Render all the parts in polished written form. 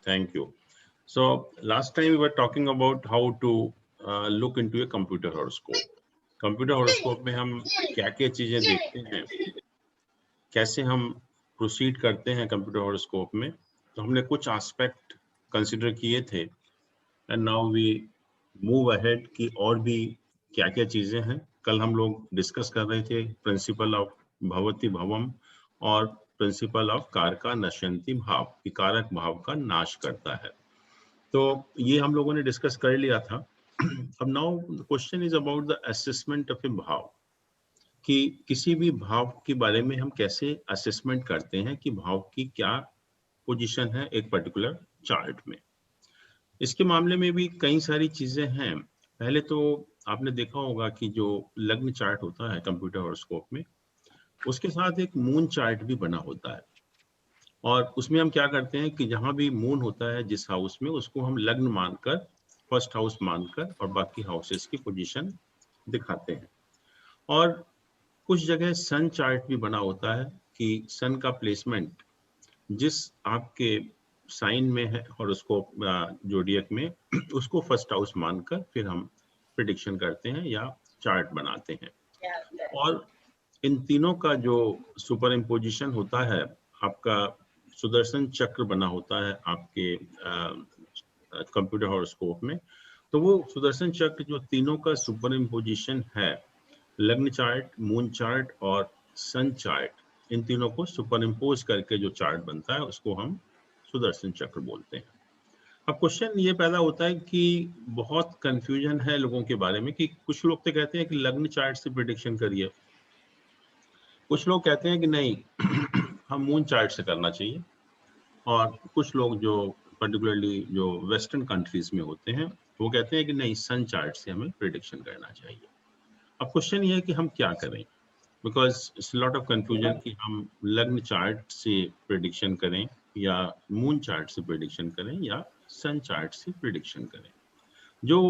Thank you. So last time we were talking about how to look into a computer horoscope. Computer horoscope में हम क्या क्या चीजें देखते हैं, कैसे हम प्रोसीड करते हैं कंप्यूटर हॉरोस्कोप में, तो हमने कुछ एस्पेक्ट कंसिडर किए थे and now we move ahead कि और भी क्या क्या चीजें हैं। कल हम लोग डिस्कस कर रहे थे प्रिंसिपल ऑफ भवति भवम और प्रिंसिपल ऑफ कारका नश्यन्ति भाव, कि कारक भाव का नाश करता है। तो ये हम लोगों ने डिस्कस कर लिया था। अब now the question is about the assessment of a bhav, कि किसी भी भाव के बारे में हम कैसे असेसमेंट करते हैं कि भाव की क्या पोजीशन है एक पर्टिकुलर चार्ट में। इसके मामले में भी कई सारी चीजें हैं। पहले तो आपने देखा होगा कि जो लग्न चार्ट होता है कंप्यूटर हॉरोस्कोप में, उसके साथ एक मून चार्ट भी बना होता है, और उसमें हम क्या करते हैं कि जहां भी मून होता है जिस हाउस में, उसको हम लग्न मानकर, फर्स्ट हाउस मानकर और बाकी हाउसेस की पोजीशन दिखाते हैं। और कुछ जगह सन चार्ट भी बना होता है कि सन का प्लेसमेंट जिस आपके साइन में है हॉरोस्कोप जोडियक में, उसको फर्स्ट हाउस मानकर फिर हम प्रिडिक्शन करते हैं या चार्ट बनाते हैं। और इन तीनों का जो सुपर इम्पोजिशन होता है, आपका सुदर्शन चक्र बना होता है आपके कंप्यूटर हॉरोस्कोप में, तो वो सुदर्शन चक्र जो तीनों का सुपर इम्पोजिशन है, लग्न चार्ट, मून चार्ट और सन चार्ट, इन तीनों को सुपर इम्पोज करके जो चार्ट बनता है उसको हम सुदर्शन चक्र बोलते हैं। अब क्वेश्चन ये पैदा होता है कि बहुत कंफ्यूजन है लोगों के बारे में, कि कुछ लोग तो कहते हैं कि लग्न चार्ट से प्रिडिक्शन करिए, कुछ लोग कहते हैं कि नहीं हम मून चार्ट से करना चाहिए, और कुछ लोग जो पर्टिकुलरली जो वेस्टर्न कंट्रीज में होते हैं वो कहते हैं कि नहीं सन चार्ट से हमें प्रिडिक्शन करना चाहिए। अब क्वेश्चन ये है कि हम क्या करें, because it's lot of confusion कि हम लग्न चार्ट से प्रिडिक्शन करें या मून चार्ट से प्रिडिक्शन करें या सन चार्ट से प्रिडिक्शन करें। जो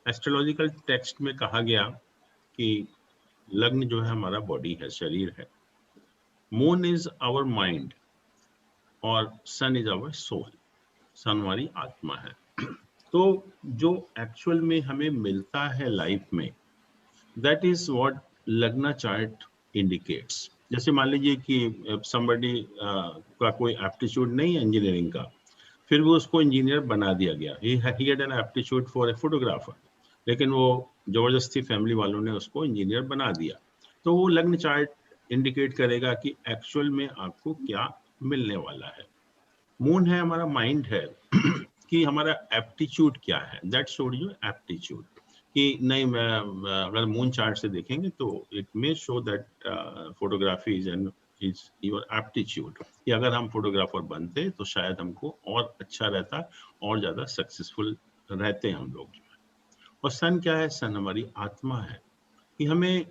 एस्ट्रोलॉजिकल टेक्स्ट में कहा गया कि लग्न जो है हमारा बॉडी है, शरीर है, मून इज आवर माइंड और सन इज आवर सोल, सन हमारी आत्मा है। तो जो एक्चुअल में हमें मिलता है लाइफ में, दैट इज व्हाट लग्न चार्ट इंडिकेट्स। जैसे मान लीजिए कि समबडी का कोई एप्टीट्यूड नहीं है इंजीनियरिंग का, फिर वो उसको इंजीनियर बना दिया गया, he had an aptitude for a photographer, लेकिन वो जबरदस्ती फैमिली वालों ने उसको इंजीनियर बना दिया। तो वो लग्न चार्ट इंडिकेट करेगा कि एक्चुअल में आपको क्या मिलने वाला है। मून है हमारा माइंड है कि हमारा एप्टीट्यूड क्या है, दैट शोड यू एप्टीट्यूड, कि नहीं मैं अगर मून चार्ट से देखेंगे तो it may show that photography is your aptitude, कि अगर हम फोटोग्राफर बनते तो शायद हमको और अच्छा रहता और ज्यादा सक्सेसफुल रहते हम लोग जो है। और सन क्या है, सन हमारी आत्मा है, कि हमें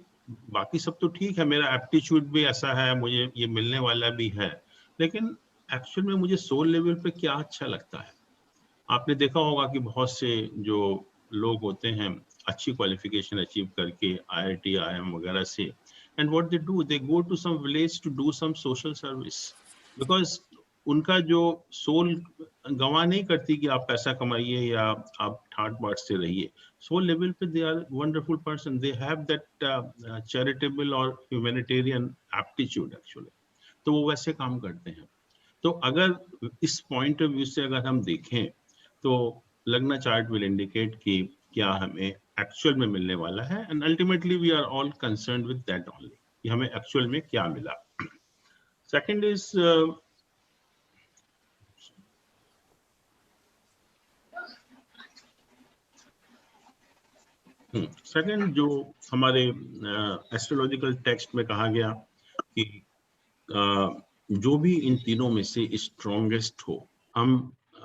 बाकी सब तो ठीक है, मेरा एप्टीट्यूड भी ऐसा है, मुझे ये मिलने वाला भी है, लेकिन एक्चुअल में मुझे सोल लेवल पे क्या अच्छा लगता है। आपने देखा होगा कि बहुत से जो लोग होते हैं अच्छी क्वालिफिकेशन अचीव करके IIT IIM वगैरह से, and what they do, they go to some village to do some social service, because उनका जो सोल गवाह नहीं करती कि आप पैसा कमाइए या आप ठाट बाट से रहिए। सोल लेवल पे they are wonderful person, they have that charitable और ह्यूमैनिटेरियन एप्टीट्यूड एक्चुअली, तो वो वैसे काम करते हैं। तो अगर इस पॉइंट ऑफ व्यू से अगर हम देखें तो लग्न चार्ट विल इंडिकेट कि क्या हमें एक्चुअल में मिलने वाला है, and ultimately we are all concerned with that only, कि हमें एक्चुअल में क्या मिला। सेकंड इज सेकंड जो हमारे एस्ट्रोलॉजिकल टेक्स्ट में कहा गया कि जो भी इन तीनों में से स्ट्रॉन्गेस्ट हो, हम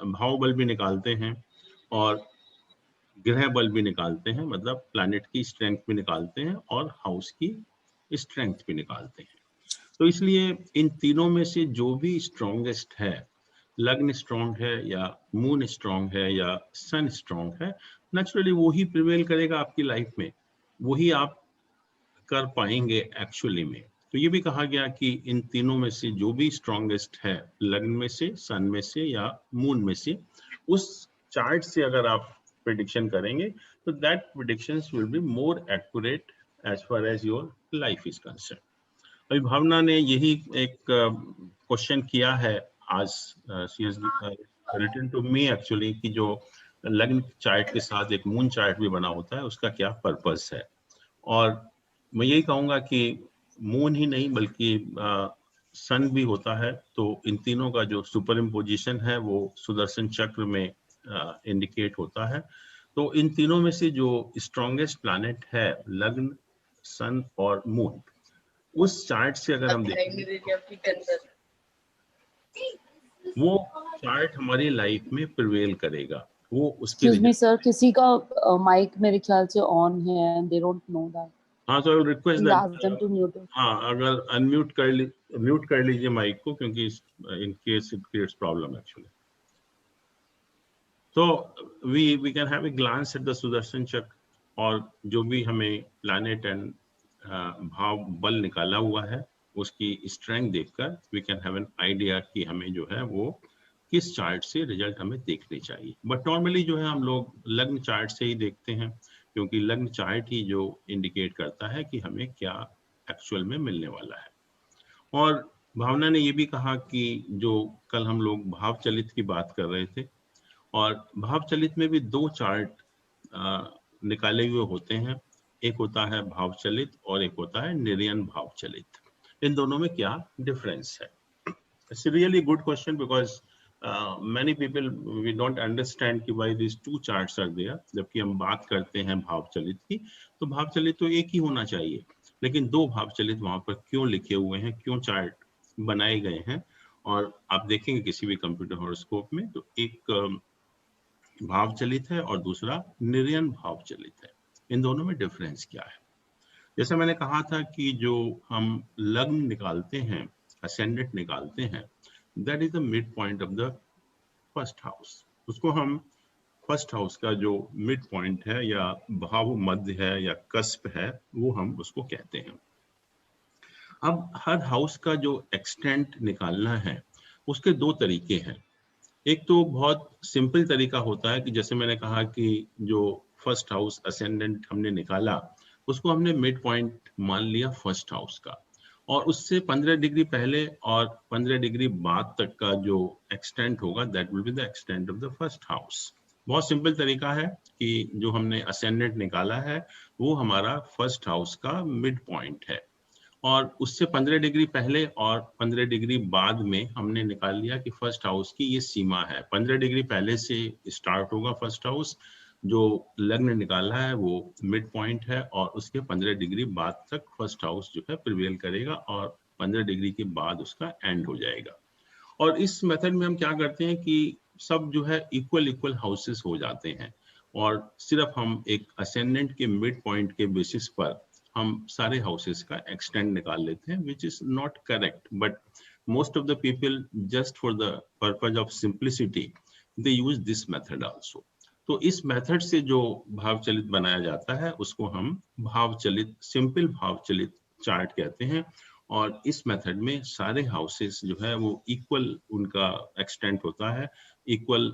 भाव बल भी निकालते हैं और ग्रह बल भी निकालते हैं, मतलब प्लैनेट की स्ट्रेंथ भी निकालते हैं और हाउस की स्ट्रेंथ भी निकालते हैं। तो इसलिए इन तीनों में से जो भी स्ट्रॉन्गेस्ट है, लग्न स्ट्रॉन्ग है या मून स्ट्रॉन्ग है या सन स्ट्रॉन्ग है, नेचुरली वो ही प्रिवेल करेगा आपकी लाइफ में, वही आप कर पाएंगे एक्चुअली में। तो ये भी कहा गया कि इन तीनों में से जो भी स्ट्रॉन्गेस्ट है, लग्न में से, सन में से या मून में से, उस चार्ट से अगर आप प्रेडिक्शन करेंगे तो that predictions will be more accurate as far as your life is concern. अभी भावना ने यही एक क्वेश्चन किया है आज, she has written to me actually, कि जो लग्न चार्ट के साथ एक मून चार्ट भी बना होता है, उसका क्या पर्पस है। और मैं यही कहूंगा कि मून ही नहीं बल्कि सन भी होता है, तो इन तीनों का जो सुपर इम्पोजिशन है वो सुदर्शन चक्र में इंडिकेट होता है। तो इन तीनों में से जो स्ट्रॉन्गेस्ट प्लैनेट है, लग्न, सन और मून, उस चार्ट से अगर हम देखें वो चार्ट हमारी लाइफ में प्रिवेल करेगा। वो उसके Excuse me, sir, किसी का माइक मेरे ख्याल से ऑन है and they don't know that. हाँ, तो I will request Ask them to mute it. हाँ, अगर म्यूट कर लीजिए माइक को, क्योंकि in case it creates problem actually. तो we can have a glance at the Sudarshan chakra, और जो भी हमें प्लैनेट एंड भाव बल निकाला हुआ है उसकी स्ट्रेंथ देखकर we can have an idea कि हमें जो है वो किस चार्ट से रिजल्ट हमें देखने चाहिए। बट नॉर्मली जो है हम लोग लग्न चार्ट से ही देखते हैं, क्योंकि लग्न चार्ट ही जो इंडिकेट करता है कि हमें क्या एक्चुअल में मिलने वाला है। और भावना ने ये भी कहा कि जो कल हम लोग भाव चलित की बात कर रहे थे, और भाव चलित में भी दो चार्ट निकाले हुए होते हैं, एक होता है भाव चलित और एक होता है निर्यन भाव चलित। इन दोनों में क्या डिफरेंस है? It's really good question, because many people we don't understand कि why these two charts are there। जबकि हम बात करते हैं भाव चलित की, तो भाव चलित तो एक ही होना चाहिए, लेकिन दो भाव चलित वहां पर क्यों लिखे हुए हैं, क्यों चार्ट बनाए गए हैं। और आप देखेंगे किसी भी कंप्यूटर हॉरोस्कोप में तो एक भाव चलित है और दूसरा निर्यन भाव चलित है। इन दोनों में डिफरेंस क्या है? जैसे मैंने कहा था कि जो हम लग्न निकालते हैं, असेंडेंट निकालते हैं, that is the mid point of the first house. उसको हम फर्स्ट हाउस का जो मिड पॉइंट है या भाव मध्य है या कस्प है, वो हम उसको कहते हैं। अब हर हाउस का जो एक्सटेंट निकालना है उसके दो तरीके हैं। एक तो बहुत सिंपल तरीका होता है कि जैसे मैंने कहा कि जो फर्स्ट हाउस असेंडेंट हमने निकाला उसको हमने मिड पॉइंट मान लिया फर्स्ट हाउस का, और उससे 15 डिग्री पहले और 15 डिग्री बाद तक का जो एक्सटेंट होगा that will be the extent of the first house. बहुत सिंपल तरीका है कि जो हमने असेंडेंट निकाला है वो हमारा फर्स्ट हाउस का मिड पॉइंट है, और उससे 15 डिग्री पहले और 15 डिग्री बाद में हमने निकाल लिया कि फर्स्ट हाउस की ये सीमा है। 15 डिग्री पहले से स्टार्ट होगा फर्स्ट हाउस, जो लग्न निकाला है वो मिड पॉइंट है, और उसके 15 डिग्री बाद तक फर्स्ट हाउस जो है प्रिवेल करेगा, और 15 डिग्री के बाद उसका एंड हो जाएगा। और इस मेथड में हम क्या करते हैं कि सब जो है इक्वल हाउसेस हो जाते हैं, और सिर्फ हम एक असेंडेंट के मिड पॉइंट के बेसिस पर हम सारे हाउसेस का एक्सटेंड निकाल लेते हैं, which is not correct. But most of the people just for the purpose of simplicity they use this method also. तो इस मेथड से जो भाव चलित बनाया जाता है उसको हम भाव चलित, सिंपल भाव चलित चार्ट कहते हैं। और इस मेथड में सारे हाउसेस जो है वो इक्वल उनका एक्सटेंट होता है, इक्वल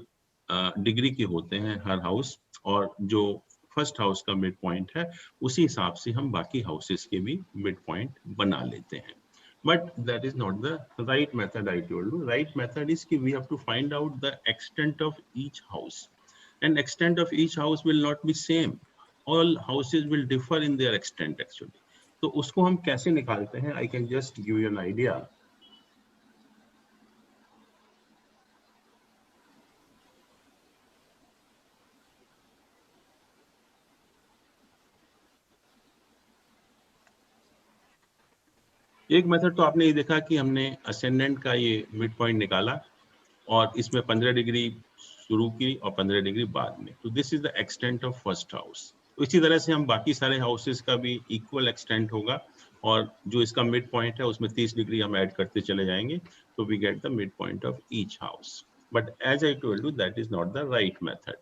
डिग्री के होते हैं हर हाउस, और जो फर्स्ट हाउस का मिड पॉइंट है उसी हिसाब से हम बाकी हाउसेस के भी मिड पॉइंट बना लेते हैं। But that is not the right method I told you. Right method is कि we have to find out the extent of each house. And extent of each house will not be same. All houses will differ in their extent actually. तो उसको हम कैसे निकालते हैं? I can just give you an idea. एक method तो आपने ये देखा कि हमने असेंडेंट का ये मिड पॉइंट निकाला और इसमें 15 डिग्री शुरू की और 15 डिग्री बाद में, तो this is the extent of first house. इसी तरह से हम बाकी सारे हाउसेस का भी इक्वल एक्सटेंट होगा, और जो इसका मिड पॉइंट है उसमें 30 डिग्री हम ऐड करते चले जाएंगे, तो we get the mid point of each house. But as I told you that is not the right method.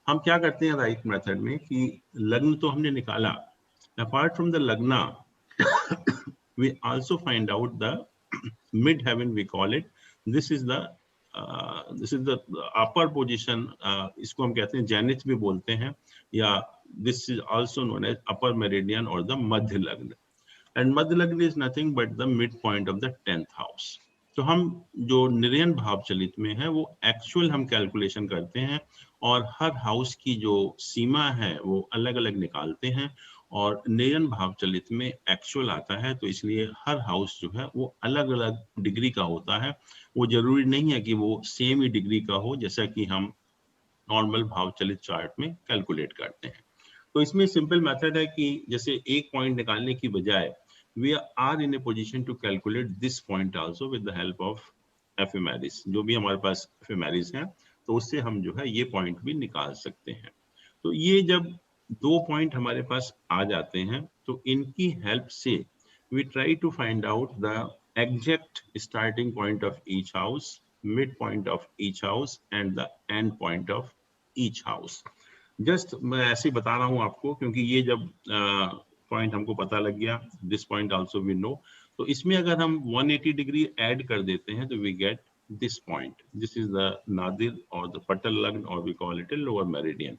हम क्या करते हैं राइट मेथड में कि लग्न तो हमने निकाला, अपार्ट फ्रॉम द लग्ना we also find out the midheaven, we call it. This is the upper position, इसको हम कहते हैं जेनिथ भी बोलते हैं, या this is also known as upper meridian or the madhya lagna. And madhya lagna is nothing but the midpoint of the 10th house. तो हम जो निर्यन भाव चलित में है वो एक्चुअल हम कैलकुलेशन करते हैं, और हर हाउस की जो सीमा है वो अलग अलग निकालते हैं, और निर्यन भाव चलित में एक्चुअल आता है, तो इसलिए हर हाउस जो है वो अलग अलग डिग्री का होता है। वो जरूरी नहीं है कि वो सेम ही डिग्री का हो, जैसा कि हम नॉर्मल भाव चलित चार्ट में कैलकुलेट करते हैं। तो इसमें सिंपल मेथड है कि जैसे एक पॉइंट निकालने की बजाय we are in a position to calculate this point also with the help of ephemeris. जो भी हमारे पास ephemeris है तो उससे हम जो है ये पॉइंट भी निकाल सकते हैं। तो ये जब दो पॉइंट हमारे पास आ जाते हैं तो इनकी हेल्प से we try to find out the exact starting point of each house, mid point of each house and the end point of each house. Just मैं ऐसे ही बता रहा हूँ आपको, क्योंकि ये जब पॉइंट हमको पता लग गया, this point also we know, तो इसमें अगर हम 180 डिग्री ऐड कर देते हैं तो we get this point. This is the nadir और द पटल लग्न, और we call it a lower meridian.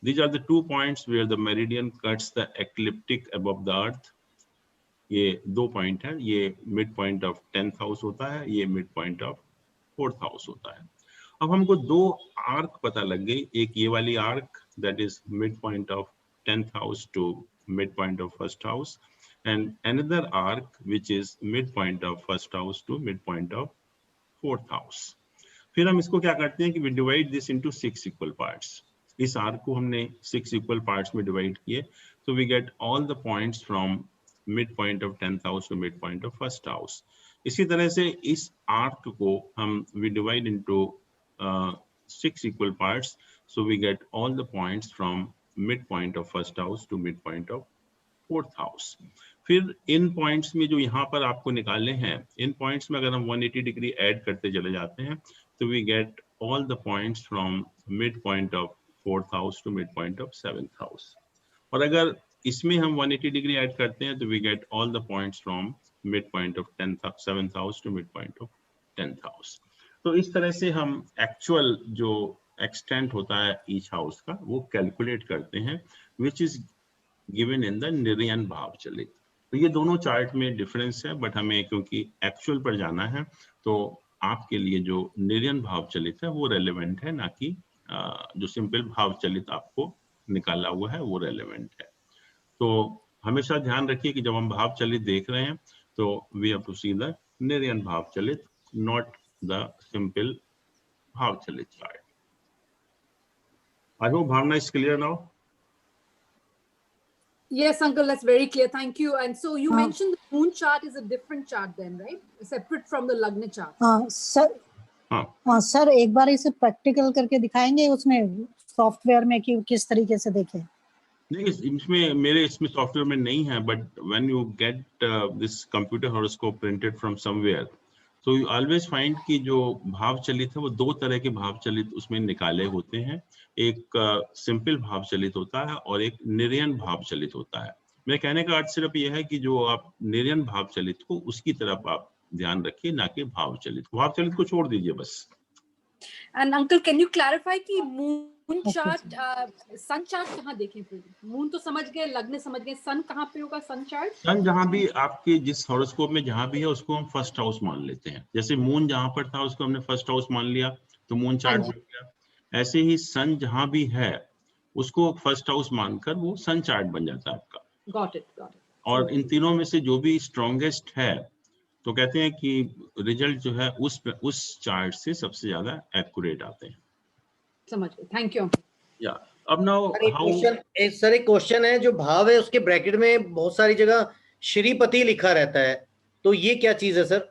These are the 2 points where the meridian cuts the ecliptic above the earth. ये 2 पॉइंट है, ये mid point of 10th house होता है, ये mid point of 4th house होता है. अब हमको 2 आर्क पता लग गई, एक ये वाली arc that is mid point of 10th house to mid point of 1st house, and another arc which is midpoint of 1st house to midpoint of 4th house. फिर हम इसको क्या करते हैं कि we divide this into 6 equal parts. इस arc को हमने 6 इक्वल पार्ट्स में डिवाइड किए, तो we get all the points from mid point of 10th house to mid point of 1st house. इसी तरह से इस आर्क को हम we divide into 6 equal parts, so we get all the points from mid point of 1st house to mid point of 4th house. फिर इन points में जो यहाँ पर आपको निकालने हैं, इन पॉइंट्स में अगर हम 180 डिग्री ऐड करते चले जाते हैं तो we get all the points from mid point of 4th house to mid point of 7th house. और अगर इसमें हम 180 डिग्री ऐड करते हैं तो we get all the points from mid point of 7th house to mid point of 10th house. तो इस तरह से हम एक्चुअल जो एक्सटेंट होता है ईच हाउस का वो कैलकुलेट करते हैं, which is given in the nirayan bhav chalit. तो ये दोनों चार्ट में डिफरेंस है, बट हमें क्योंकि एक्चुअल पर जाना है तो आपके लिए जो निर्यन भाव चलित है वो रेलेवेंट है, ना कि जो सिंपल भाव चलित आपको निकाला हुआ है वो रेलेवेंट है. तो हमेशा ध्यान रखिए कि जब हम भाव चलित देख रहे हैं तो we have to see the nirayan bhav chalit, not the simple bhav chalit chart. I hope Bhavna is clear now. Yes, uncle, that's very clear. Thank you. And so you mentioned the moon chart is a different chart then, right? Separate from the Lagna chart. Sir एक बार इसे practical करके दिखाएंगे उसमें software में कि किस तरीके से देखें. नहीं, इसमें सॉफ्टवेयर में नहीं है, but when you get this computer horoscope printed from somewhere, so you always find कि जो भाव चलित है वो 2 तरह के भाव चलित उसमें निकाले होते हैं. एक सिंपल भाव चलित होता है और एक निर्यन भाव चलित होता है. मेरे कहने का अर्थ सिर्फ ये है कि जो आप निर्यन भाव चलित को उसकी तरफ आप ध्यान रखिए, ना कि भाव चलित. भाव चलित को छोड़ दीजिए बस. And uncle, can you clarify कि मून चार्ट सन चार्ट कहाँ देखें? फिर मून तो समझ गए, लग्न समझ गए, सन कहाँ पे होगा? सन चार्ट सन जहाँ भी आपके जिस हॉरोस्कोप में जहाँ भी है उसको हम 1st हाउस मान लेते हैं. जैसे मून जहाँ पर था उसको हमने 1st हाउस मान लिया तो मून चार्ट बन गया. ऐसे ही सन जहाँ भी है उसको 1st हाउस मानकर वो सन चार्ट बन जाता है आपका. Got it. और इन तीनों में से जो भी स्ट्रॉन्गेस्ट है तो कहते हैं कि रिजल्ट जो है उस चार्ट से सबसे ज्यादा एक्यूरेट आते हैं. समझ गए. Thank you. या अब नाउ सर एक क्वेश्चन है, जो भाव है उसके ब्रैकेट में बहुत सारी जगह श्रीपति लिखा रहता है, तो ये क्या चीज है सर?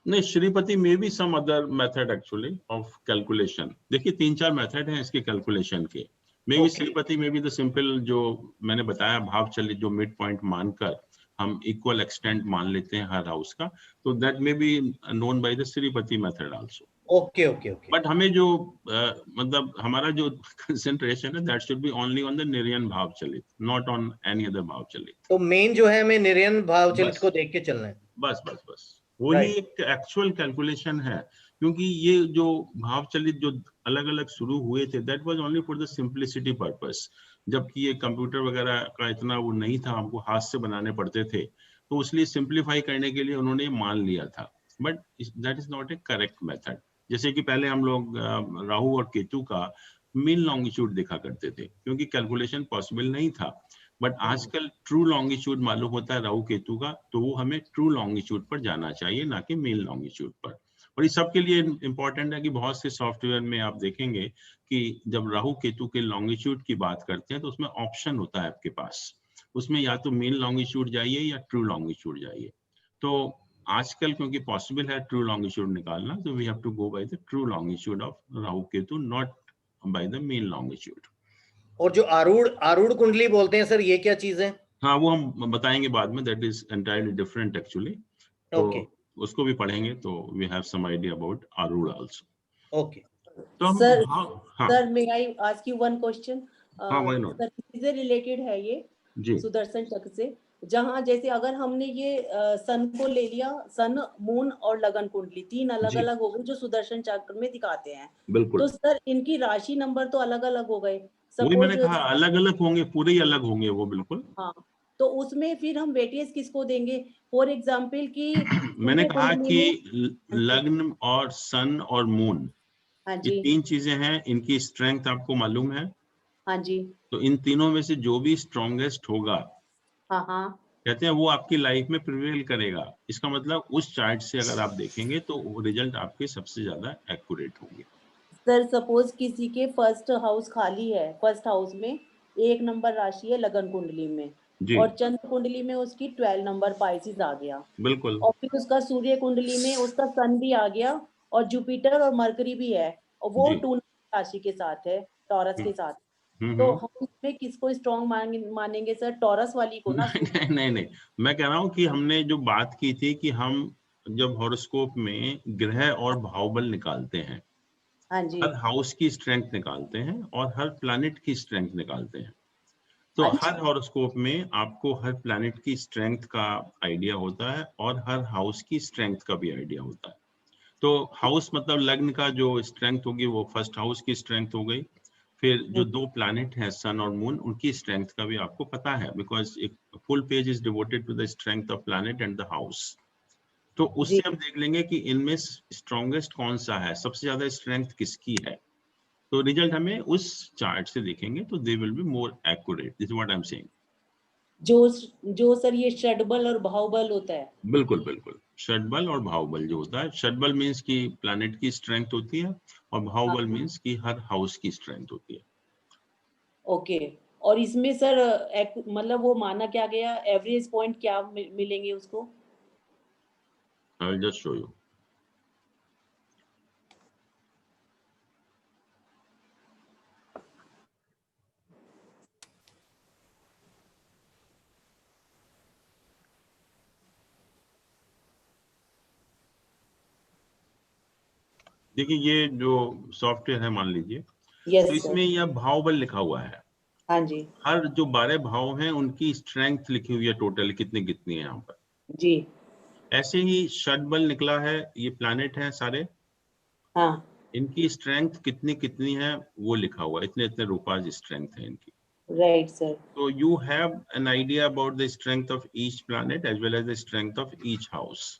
नहीं, श्रीपति में भी some other method actually of calculation. देखिए 3-4 मेथड हैं इसके कैलकुलेशन के. मे भी श्रीपति में भी द सिंपल जो मैंने बताया भाव चलित जो मिड पॉइंट मानकर हम इक्वल एक्सटेंट मान लेते हैं हर हाउस का, तो that may be known by the Shripati method also. Okay. But हमें जो मतलब हमारा जो कंसंट्रेशन है that should be only on the nirayan bhav chalit, not on any other भाव चलित. तो मेन जो है हमें निर्यन भाव चलित को देख के चलना है. बस बस बस वही Right. एक एक्चुअल कैलकुलेशन है, क्योंकि ये जो भाव चलित जो अलग अलग शुरू हुए थे, that was only for the simplicity purpose, जबकि ये कंप्यूटर वगैरह का इतना वो नहीं था, हमको हाथ से बनाने पड़ते थे, तो इसलिए सिंप्लीफाई करने के लिए उन्होंने मान लिया था, but that is not A correct method. जैसे कि पहले हम लोग राहु और केतु का मीन लॉन्गिट्यूड देखा करते थे, क्योंकि कैलकुलेशन पॉसिबल नहीं था, बट आजकल ट्रू लॉन्गिट्यूड मालूम होता है राहु केतु का, तो वो हमें ट्रू लॉन्गिट्यूड पर जाना चाहिए, ना कि मीन लॉन्गिट्यूड पर। और इस सब के लिए इंपॉर्टेंट है कि बहुत से सॉफ्टवेयर में आप देखेंगे कि जब राहु केतु के लॉन्गिट्यूड की बात करते हैं तो उसमें ऑप्शन होता है आपके पास, उसमें या तो मीन लॉन्गिट्यूड जाइए या ट्रू लॉन्गिट्यूड जाइए। तो आजकल क्योंकि पॉसिबल है ट्रू लॉन्गिट्यूड निकालना, तो we have to go by the true longitude of Rahu Ketu, not by the mean longitude. और जो आरूढ़ आरूढ़ कुंडली बोलते हैं सर, ये क्या चीज है? हाँ, वो हम बताएंगे बाद में, that is entirely different actually, तो ओके उसको भी पढ़ेंगे, तो we have some idea about arudha also. Okay तो हम सर हाँ sir may I ask you one question? हाँ, why not? सर किससे रिलेटेड है ये जी सुदर्शन चक्र से? जहाँ जैसे अगर हमने ये सन को ले लिया, सन मून और लगन कुंडली तीन अलग जी अलग हो गई जो सुदर्शन चक्र में दिखाते हैं, बिल्कुल, तो सर इनकी राशि नंबर तो अलग अलग हो गए। वही मैंने सपोज कहा अलग अलग होंगे, पूरे ही अलग होंगे वो, बिल्कुल। हाँ, तो उसमें फिर हम वेटेज किसको देंगे? फॉर एग्जाम्पल की मैंने सूर्य कहा कुंडली कि में लग्न और सन और मून, हाँ ये जी तीन चीजें हैं, इनकी स्ट्रेंथ आपको मालूम है, हाँ जी तो इन तीनों में से जो भी स्ट्रॉन्गेस्ट होगा, हाँ हाँ कहते हैं वो आपकी लाइफ में प्रिवेल करेगा। इसका मतलब उस चार्ट से अगर आप देखेंगे तो रिजल्ट आपके सबसे ज्यादा एक्यूरेट होंगे। सर सपोज किसी के फर्स्ट हाउस खाली है, फर्स्ट हाउस में 1 नंबर राशि है लगन कुंडली में, जी और चंद्र कुंडली में उसकी 12 नंबर पाइसिस आ गया, बिल्कुल, और फिर उसका सूर्य कुंडली में उसका सन भी आ गया और जुपिटर और मरकरी भी है, और वो जी 2 नंबर राशि के साथ है, टॉरस के साथ। हम्म तो हम्म। हम इसमें किसको स्ट्रॉन्ग मानेंगे सर? टॉरस वाली को ना? नहीं नहीं नहीं, मैं कह रहा हूँ कि हमने जो बात की थी कि हम जब हॉरोस्कोप में ग्रह और भावबल निकालते हैं, हाँ जी हर हाउस की स्ट्रेंथ निकालते हैं और हर प्लैनेट की स्ट्रेंथ निकालते हैं, तो अच्छा हर हॉरोस्कोप में आपको हर प्लैनेट की स्ट्रेंथ का आइडिया होता है और हर हाउस की स्ट्रेंथ का भी आइडिया होता है। तो हाउस मतलब लग्न का जो स्ट्रेंथ होगी वो फर्स्ट हाउस की स्ट्रेंथ हो गई, फिर जो दो प्लैनेट हैं सन और मून, उनकी स्ट्रेंथ का भी आपको पता है, बिकॉज एक full page is devoted to the strength of planet and the house. तो जी उससे हम देख लेंगे कि इनमें स्ट्रॉन्गेस्ट कौन सा है, सबसे ज्यादा स्ट्रेंथ किसकी है, तो रिजल्ट हमें उस चार्ट से देखेंगे तो they will be more accurate, this is what I am saying. जो सर ये षडबल और बाहुबल होता है? बिल्कुल बिल्कुल, षडबल और भावबल जो होता है, षडबल मीन्स कि प्लैनेट की स्ट्रेंथ होती है और भावबल मीन्स कि हर हाउस की स्ट्रेंथ होती है। ओके, और इसमें सर मतलब वो माना क्या गया, एवरेज पॉइंट क्या मिलेंगे उसको? I will just show you. देखिए ये जो सॉफ्टवेयर है मान लीजिए, यस तो सर। इसमें यह भावबल लिखा हुआ है, हाँ जी हर जो 12 भाव हैं उनकी स्ट्रेंथ लिखी हुई है टोटल कितनी कितनी है यहाँ पर। जी ऐसे ही षडबल निकला है, ये प्लैनेट हैं सारे, हाँ इनकी स्ट्रेंथ कितनी कितनी है वो लिखा हुआ है, इतने इतने रुपये स्ट्रेंथ है इनकी। Right sir. So you have an idea about the strength of each planet as well as the strength of each house.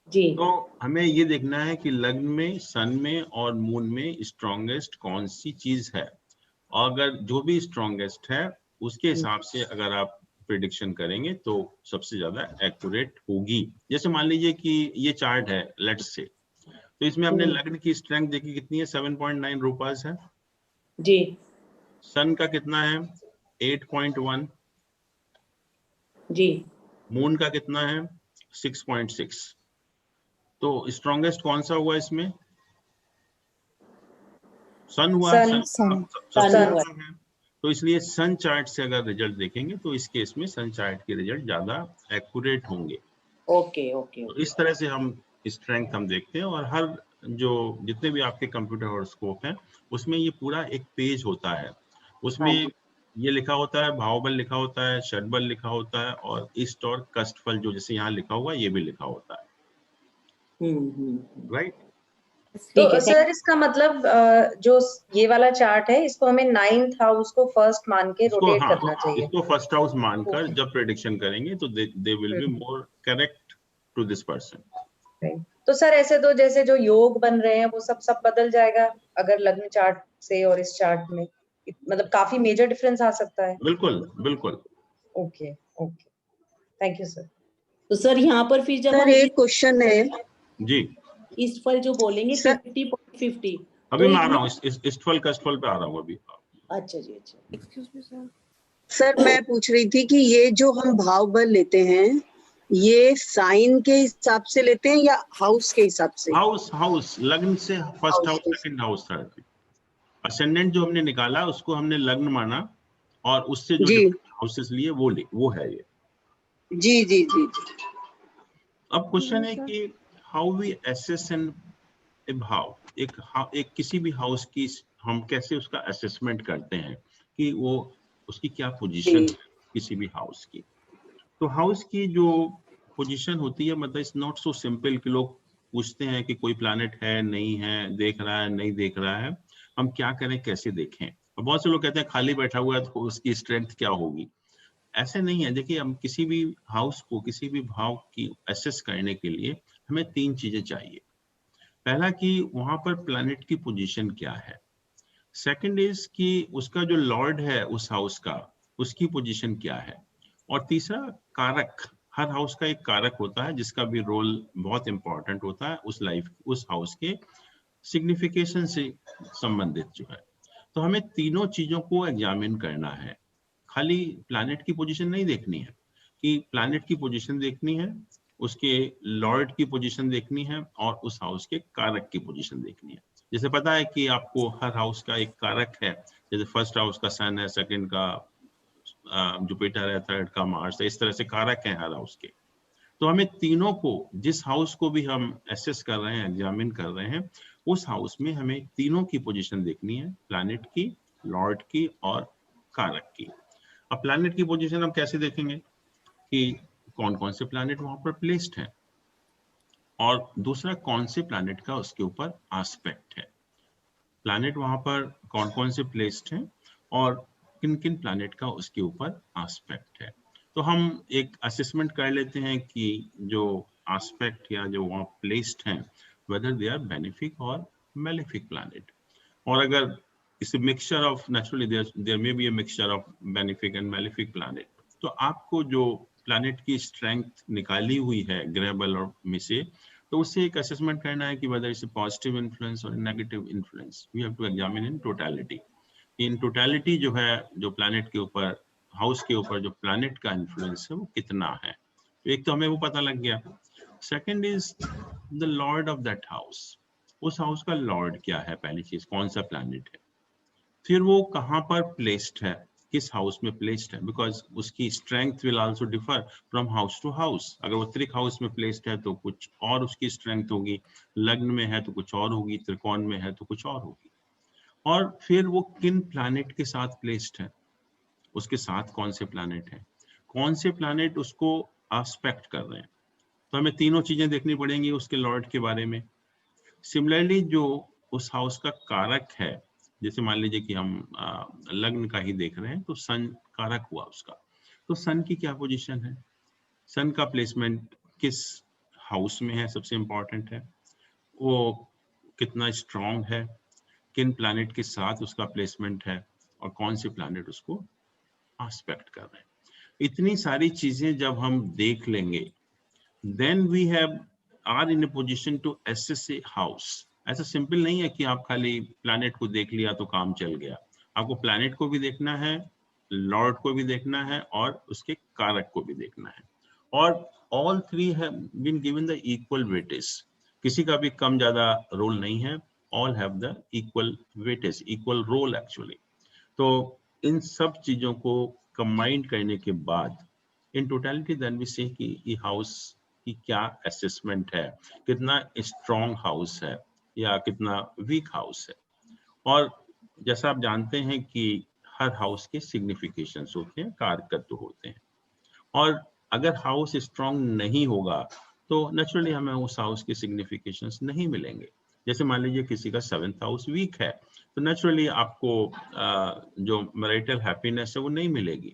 जी तो हमें ये देखना है कि लग्न में, सन में और मून में स्ट्रॉन्गेस्ट कौन सी चीज है, और अगर जो भी स्ट्रॉन्गेस्ट है उसके हिसाब से अगर आप प्रिडिक्शन करेंगे तो सबसे ज्यादा एक्यूरेट होगी। जैसे मान लीजिए कि ये चार्ट है लेट्स से, तो इसमें हमने लग्न की स्ट्रेंथ देखी कितनी है, 7.9 रुपीज है, जी सन का कितना है 8.1, जी मून का कितना है 6.6, तो स्ट्रॉन्गेस्ट कौन सा हुआ इसमें, सन हुआ, सन सबसे सन हुआ। ऊपर है, तो इसलिए सन चार्ट से अगर रिजल्ट देखेंगे तो इस केस में सन चार्ट के रिजल्ट ज्यादा एक्यूरेट होंगे। ओके ओके तो इस तरह से हम स्ट्रेंथ हम देखते हैं, और हर जो जितने भी आपके कंप्यूटर हॉरोस्कोप हैं उसमें ये पूरा एक पेज होता है, हाँ उसमें जी ये लिखा होता है, भावबल लिखा होता है, षडबल लिखा होता है, और इष्ट और कष्टफल जो जैसे यहाँ लिखा हुआ है ये भी लिखा होता है, राइट? तो ठीक है, सर इसका मतलब जो ये वाला चार्ट है इसको हमें 9th हाउस को फर्स्ट मान के इसको रोटेट हाँ, करना चाहिए। इसको फर्स्ट हाउस मानकर Okay. जब प्रेडिक्शन करेंगे तो they will be more correct to this person. तो सर ऐसे तो जैसे जो योग बन रहे हैं वो सब बदल जाएगा अगर लग्न चार्ट से और इस चार्ट में, मतलब काफी मेजर डिफरेंस आ सकता है। बिल्कुल बिल्कुल। Okay okay, thank you sir. तो सर यहाँ पर फिर जब सर हम एक क्वेश्चन है जी, इष्टफल जो बोलेंगे सर- 50.50, अभी तो मैं आ इसमें- रहा हूँ, इष्टफल कष्टफल पे आ रहा हूँ अभी। अच्छा जी, अच्छा। Excuse me sir. सर मैं पूछ रही थी कि ये जो हम भाव बल लेते हैं ये साइन के हिसाब से लेते हैं या हाउस के हिसाब से? हाउस लग्न से first house, House. Second house, third. Ascendant जो हमने निकाला उसको हमने लग्न माना और उससे जो जी हाउसेस लिए वो है ये। जी जी जी अब क्वेश्चन है कि how we assess an a bhava, एक किसी भी हाउस की हम कैसे उसका असेसमेंट करते हैं कि वो उसकी क्या पोजीशन है किसी भी हाउस की। तो हाउस की जो पोजीशन होती है, मतलब इट्स नॉट सो सिंपल कि लोग पूछते हैं कि कोई प्लैनेट है नहीं है, देख रहा है नहीं देख रहा है, हम क्या करें कैसे देखें। और बहुत से लोग कहते हैं खाली बैठा हुआ है तो उसकी स्ट्रेंथ क्या होगी। ऐसे नहीं है। देखिए, हम किसी भी हाउस को, किसी भी भाव की एसेस करने के लिए हमें 3 चीजें चाहिए। पहला कि वहां पर प्लैनेट की पोजीशन क्या है। सेकंड इज कि उसका जो लॉर्ड है उस हाउस का, उसकी पोजीशन क्या है। और तीसरा कारक, हर हाउस का एक कारक होता है जिसका भी रोल बहुत इंपॉर्टेंट होता है उस लाइफ, उस हाउस के सिग्निफिकेशन से संबंधित जो है। तो हमें तीनों चीजों को एग्जामिन करना है। खाली प्लैनेट की पोजीशन नहीं देखनी है, कि प्लैनेट की पोजीशन देखनी है, उसके लॉर्ड की पोजीशन देखनी है और उस हाउस के कारक की पोजीशन देखनी है। जैसे पता है कि आपको हर हाउस का एक कारक है, जैसे फर्स्ट हाउस का सन है, सेकंड का जुपिटर है, थर्ड का मार्स है, इस तरह से कारक हैं हर हाउस के। तो हमें तीनों को, जिस हाउस को भी हम एसेस कर रहे हैं, एग्जामिन कर रहे हैं, उस हाउस में हमें तीनों की पोजीशन देखनी है, प्लैनेट की, लॉर्ड की और कारक की। अब प्लैनेट की पोजीशन हम कैसे देखेंगे कि कौन कौन से प्लैनेट वहां पर प्लेस्ड हैं, और दूसरा कौन से प्लैनेट का उसके ऊपर एस्पेक्ट है। प्लैनेट वहां पर कौन कौन से प्लेस्ड हैं और किन किन प्लैनेट का उसके ऊपर एस्पेक्ट है। तो हम एक असेसमेंट कर लेते हैं कि जो एस्पेक्ट या जो वहाँ प्लेस्ड हैं, वेदर दे आर बेनिफिक और मेलेफिक प्लैनेट। और अगर इस mixture of, naturally there may be a mixture of benefic and malefic planet, तो आपको जो प्लैनेट की स्ट्रेंथ निकाली हुई है ग्रह बल और में से, तो उससे एक असेसमेंट करना है कि whether it's a positive influence और negative influence. We have to examine in totality. In totality जो है, जो प्लैनेट के ऊपर, हाउस के ऊपर जो प्लैनेट का इन्फ्लुएंस है वो कितना है। तो एक तो हमें वो पता लग गया। Second is the Lord of that house, उस हाउस का लॉर्ड क्या है, पहली चीज कौन सा प्लैनेट है। फिर वो कहाँ पर प्लेस्ड है, किस हाउस में प्लेस्ड है, बिकॉज उसकी strength will also differ from house to house. अगर वो त्रिक हाउस में प्लेस्ड है तो कुछ और उसकी स्ट्रेंथ होगी, लग्न में है तो कुछ और होगी, त्रिकोण में है तो कुछ और होगी। और फिर वो किन प्लैनेट के साथ प्लेस्ड है, उसके साथ कौन से प्लैनेट हैं, कौन से प्लैनेट उसको एस्पेक्ट कर रहे हैं। तो हमें तीनों चीजें देखनी पड़ेंगी उसके लॉर्ड के बारे में। सिमिलरली जो उस हाउस का कारक है, जैसे मान लीजिए कि हम लग्न का ही देख रहे हैं, तो सन कारक हुआ उसका, तो सन की क्या पोजीशन है, सन का प्लेसमेंट किस हाउस में है, सबसे इंपॉर्टेंट है। वो कितना स्ट्रांग है, किन प्लैनेट के साथ उसका प्लेसमेंट है, और कौन से प्लैनेट उसको एस्पेक्ट कर रहे हैं। इतनी सारी चीजें जब हम देख लेंगे, then we have are in a position to assess a house. ऐसा सिंपल नहीं है कि आप खाली प्लैनेट को देख लिया तो काम चल गया। आपको प्लैनेट को भी देखना है, लॉर्ड को भी देखना है और उसके कारक को भी देखना है। और all three have been given the equal weightage, किसी का भी कम ज्यादा रोल नहीं है, all have the equal weightage, equal role actually. तो इन सब चीजों को कंबाइन करने के बाद इन टोटलिटी देन वी से कि ये हाउस की क्या असेसमेंट है, कितना स्ट्रॉन्ग हाउस है या कितना वीक हाउस है। और जैसा आप जानते हैं कि हर हाउस के सिग्निफिकेशंस होते हैं, कारकत्व होते हैं। और अगर हाउस स्ट्रांग नहीं होगा तो नेचुरली हमें उस हाउस के सिग्निफिकेशंस नहीं मिलेंगे। जैसे मान लीजिए किसी का 7th हाउस वीक है तो नेचुरली आपको जो मैरिटल हैप्पीनेस है वो नहीं मिलेगी।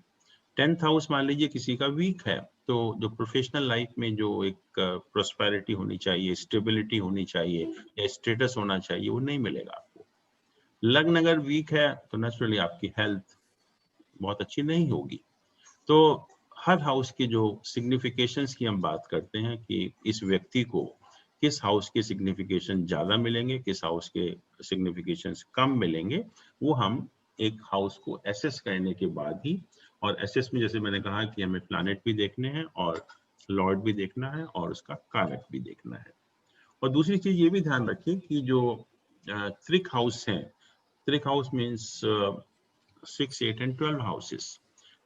10th हाउस मान लीजिए किसी का वीक है तो जो प्रोफेशनल लाइफ में जो एक प्रोस्पेरिटी होनी चाहिए, स्टेबिलिटी होनी चाहिए या स्टेटस होना चाहिए वो नहीं मिलेगा आपको। लग्न अगर वीक है तो नेचुरली आपकी हेल्थ बहुत अच्छी नहीं होगी। तो हर हाउस के जो सिग्निफिकेशंस की हम बात करते हैं कि इस व्यक्ति को किस हाउस के सिग्निफिकेशन ज्यादा मिलेंगे, किस हाउस के सिग्निफिकेशंस कम मिलेंगे, वो हम एक हाउस को एसेस करने के बाद ही, और एसेस में जैसे मैंने कहा कि हमें प्लैनेट भी देखने हैं और लॉर्ड भी देखना है और उसका कारक भी देखना है। और दूसरी चीज ये भी ध्यान रखिए कि जो त्रिक हाउस हैं, त्रिक house means 6, 8 and 12 houses.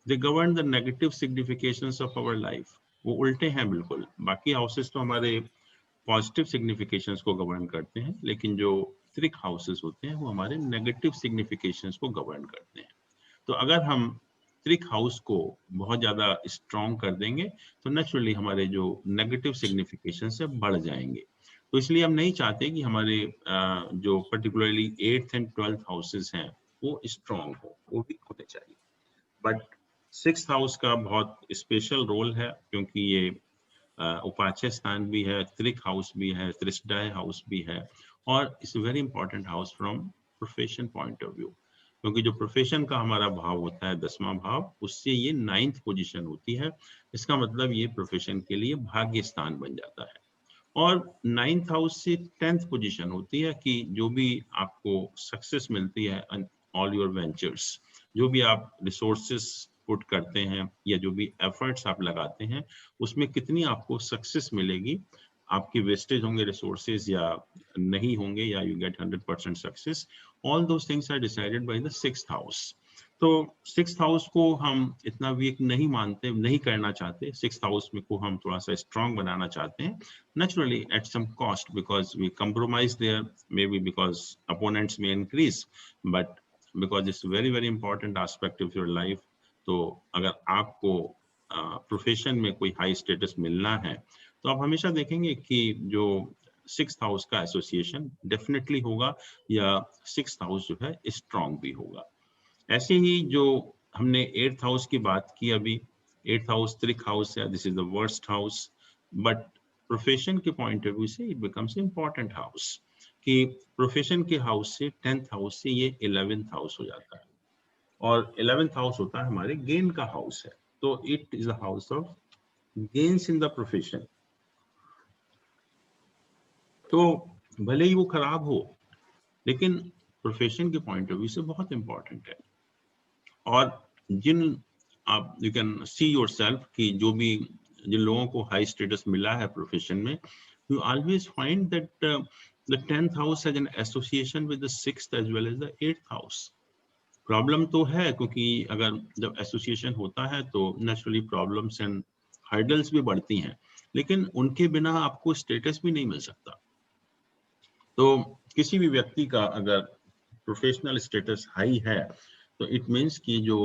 They govern the negative significations of our life. वो उल्टे हैं बिल्कुल। बाकी हाउसेस तो हमारे पॉजिटिव सिग्निफिकेशंस को गवर्न करते हैं, लेकिन जो त्रिक हाउसेस होते हैं वो हमारे नेगेटिव सिग्निफिकेशंस को गवर्न करते हैं। तो अगर हम त्रिक हाउस को बहुत ज्यादा स्ट्रॉन्ग कर देंगे तो नेचुरली हमारे जो नेगेटिव सिग्निफिकेशंस है बढ़ जाएंगे। तो इसलिए हम नहीं चाहते कि हमारे जो particularly 8th and 12th houses हैं वो स्ट्रॉन्ग हो, वो भी होने चाहिए। बट 6th हाउस का बहुत स्पेशल रोल है क्योंकि ये उपाच्य स्थान भी है, त्रिक हाउस भी है, त्रिष्टाय हाउस भी है, और it's very important house from profession point of view, क्योंकि जो प्रोफेशन का हमारा भाव होता है 10वां भाव, उससे ये 9th पोजीशन होती है। इसका मतलब ये प्रोफेशन के लिए भाग्य स्थान बन जाता है। और 9th हाउस से 10th पोजीशन होती है कि जो भी आपको सक्सेस मिलती है ऑल योर वेंचर्स, जो भी आप रिसोर्सेस पुट करते हैं या जो भी एफर्ट्स आप लगाते हैं उसमें कितनी आपको सक्सेस मिलेगी, आपकी वेस्टेज होंगे रिसोर्सेज या नहीं होंगे, या you get 100% success, all those things are decided by the 6th house. तो 6th हाउस को हम इतना वीक नहीं मानते, नहीं करना चाहते। 6th हाउस में को हम थोड़ा सा स्ट्रांग बनाना चाहते हैं, naturally at some cost, because we compromise there, maybe because opponents may increase, but because it's very very important aspect of your life. तो अगर आपको प्रोफेशन में कोई हाई स्टेटस मिलना है तो आप हमेशा देखेंगे कि जो 6th हाउस का एसोसिएशन डेफिनेटली होगा या 6th हाउस जो है स्ट्रांग भी होगा। ऐसे ही जो हमने 8th हाउस की बात की अभी, 8th हाउस त्रिक हाउस है, this is the worst house, but profession के पॉइंट ऑफ व्यू से इट बिकम्स इंपॉर्टेंट हाउस, कि प्रोफेशन के हाउस से 10th हाउस से ये 11th हाउस हो जाता है, और 11th हाउस होता है हमारे गेन का हाउस है। तो it is the house of gains in the profession. तो भले ही वो खराब हो लेकिन प्रोफेशन के पॉइंट ऑफ व्यू से बहुत इंपॉर्टेंट है। और जिन आप यू कैन सी योरसेल्फ कि जिन लोगों को हाई स्टेटस मिला है प्रोफेशन में, you always find that the 10th house has an association with the 6th as well as the 8th house. Problem तो है क्योंकि अगर जब एसोसिएशन होता है तो नेचुरली प्रॉब्लम्स एंड हर्डल्स भी बढ़ती हैं, लेकिन उनके बिना आपको स्टेटस भी नहीं मिल सकता। तो किसी भी व्यक्ति का अगर प्रोफेशनल स्टेटस हाई है तो इट मीन्स कि जो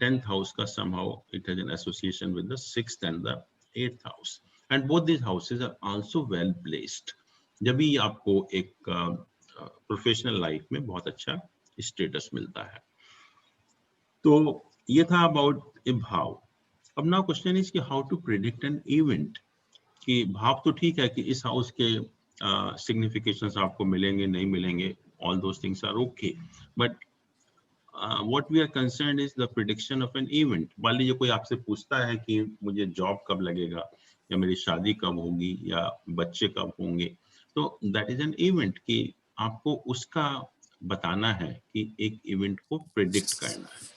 10th हाउस का somehow it has an association with the 6th and the 8th house, and both these houses are also well placed, जब भी आपको एक प्रोफेशनल लाइफ में बहुत अच्छा स्टेटस मिलता है। तो ये था अबाउट ए भाव। अब नाउ क्वेश्चन इज कि how to predict an event, कि भाव तो ठीक है कि इस हाउस के सिग्निफिकेशंस आपको मिलेंगे नहीं मिलेंगे, all those things are okay, but what we are concerned is the prediction of an event। मान लीजिए कोई आपसे पूछता है कि मुझे जॉब कब लगेगा, या मेरी शादी कब होगी, या बच्चे कब होंगे, तो that is an event, कि आपको उसका बताना है कि एक इवेंट को प्रेडिक्ट करना है।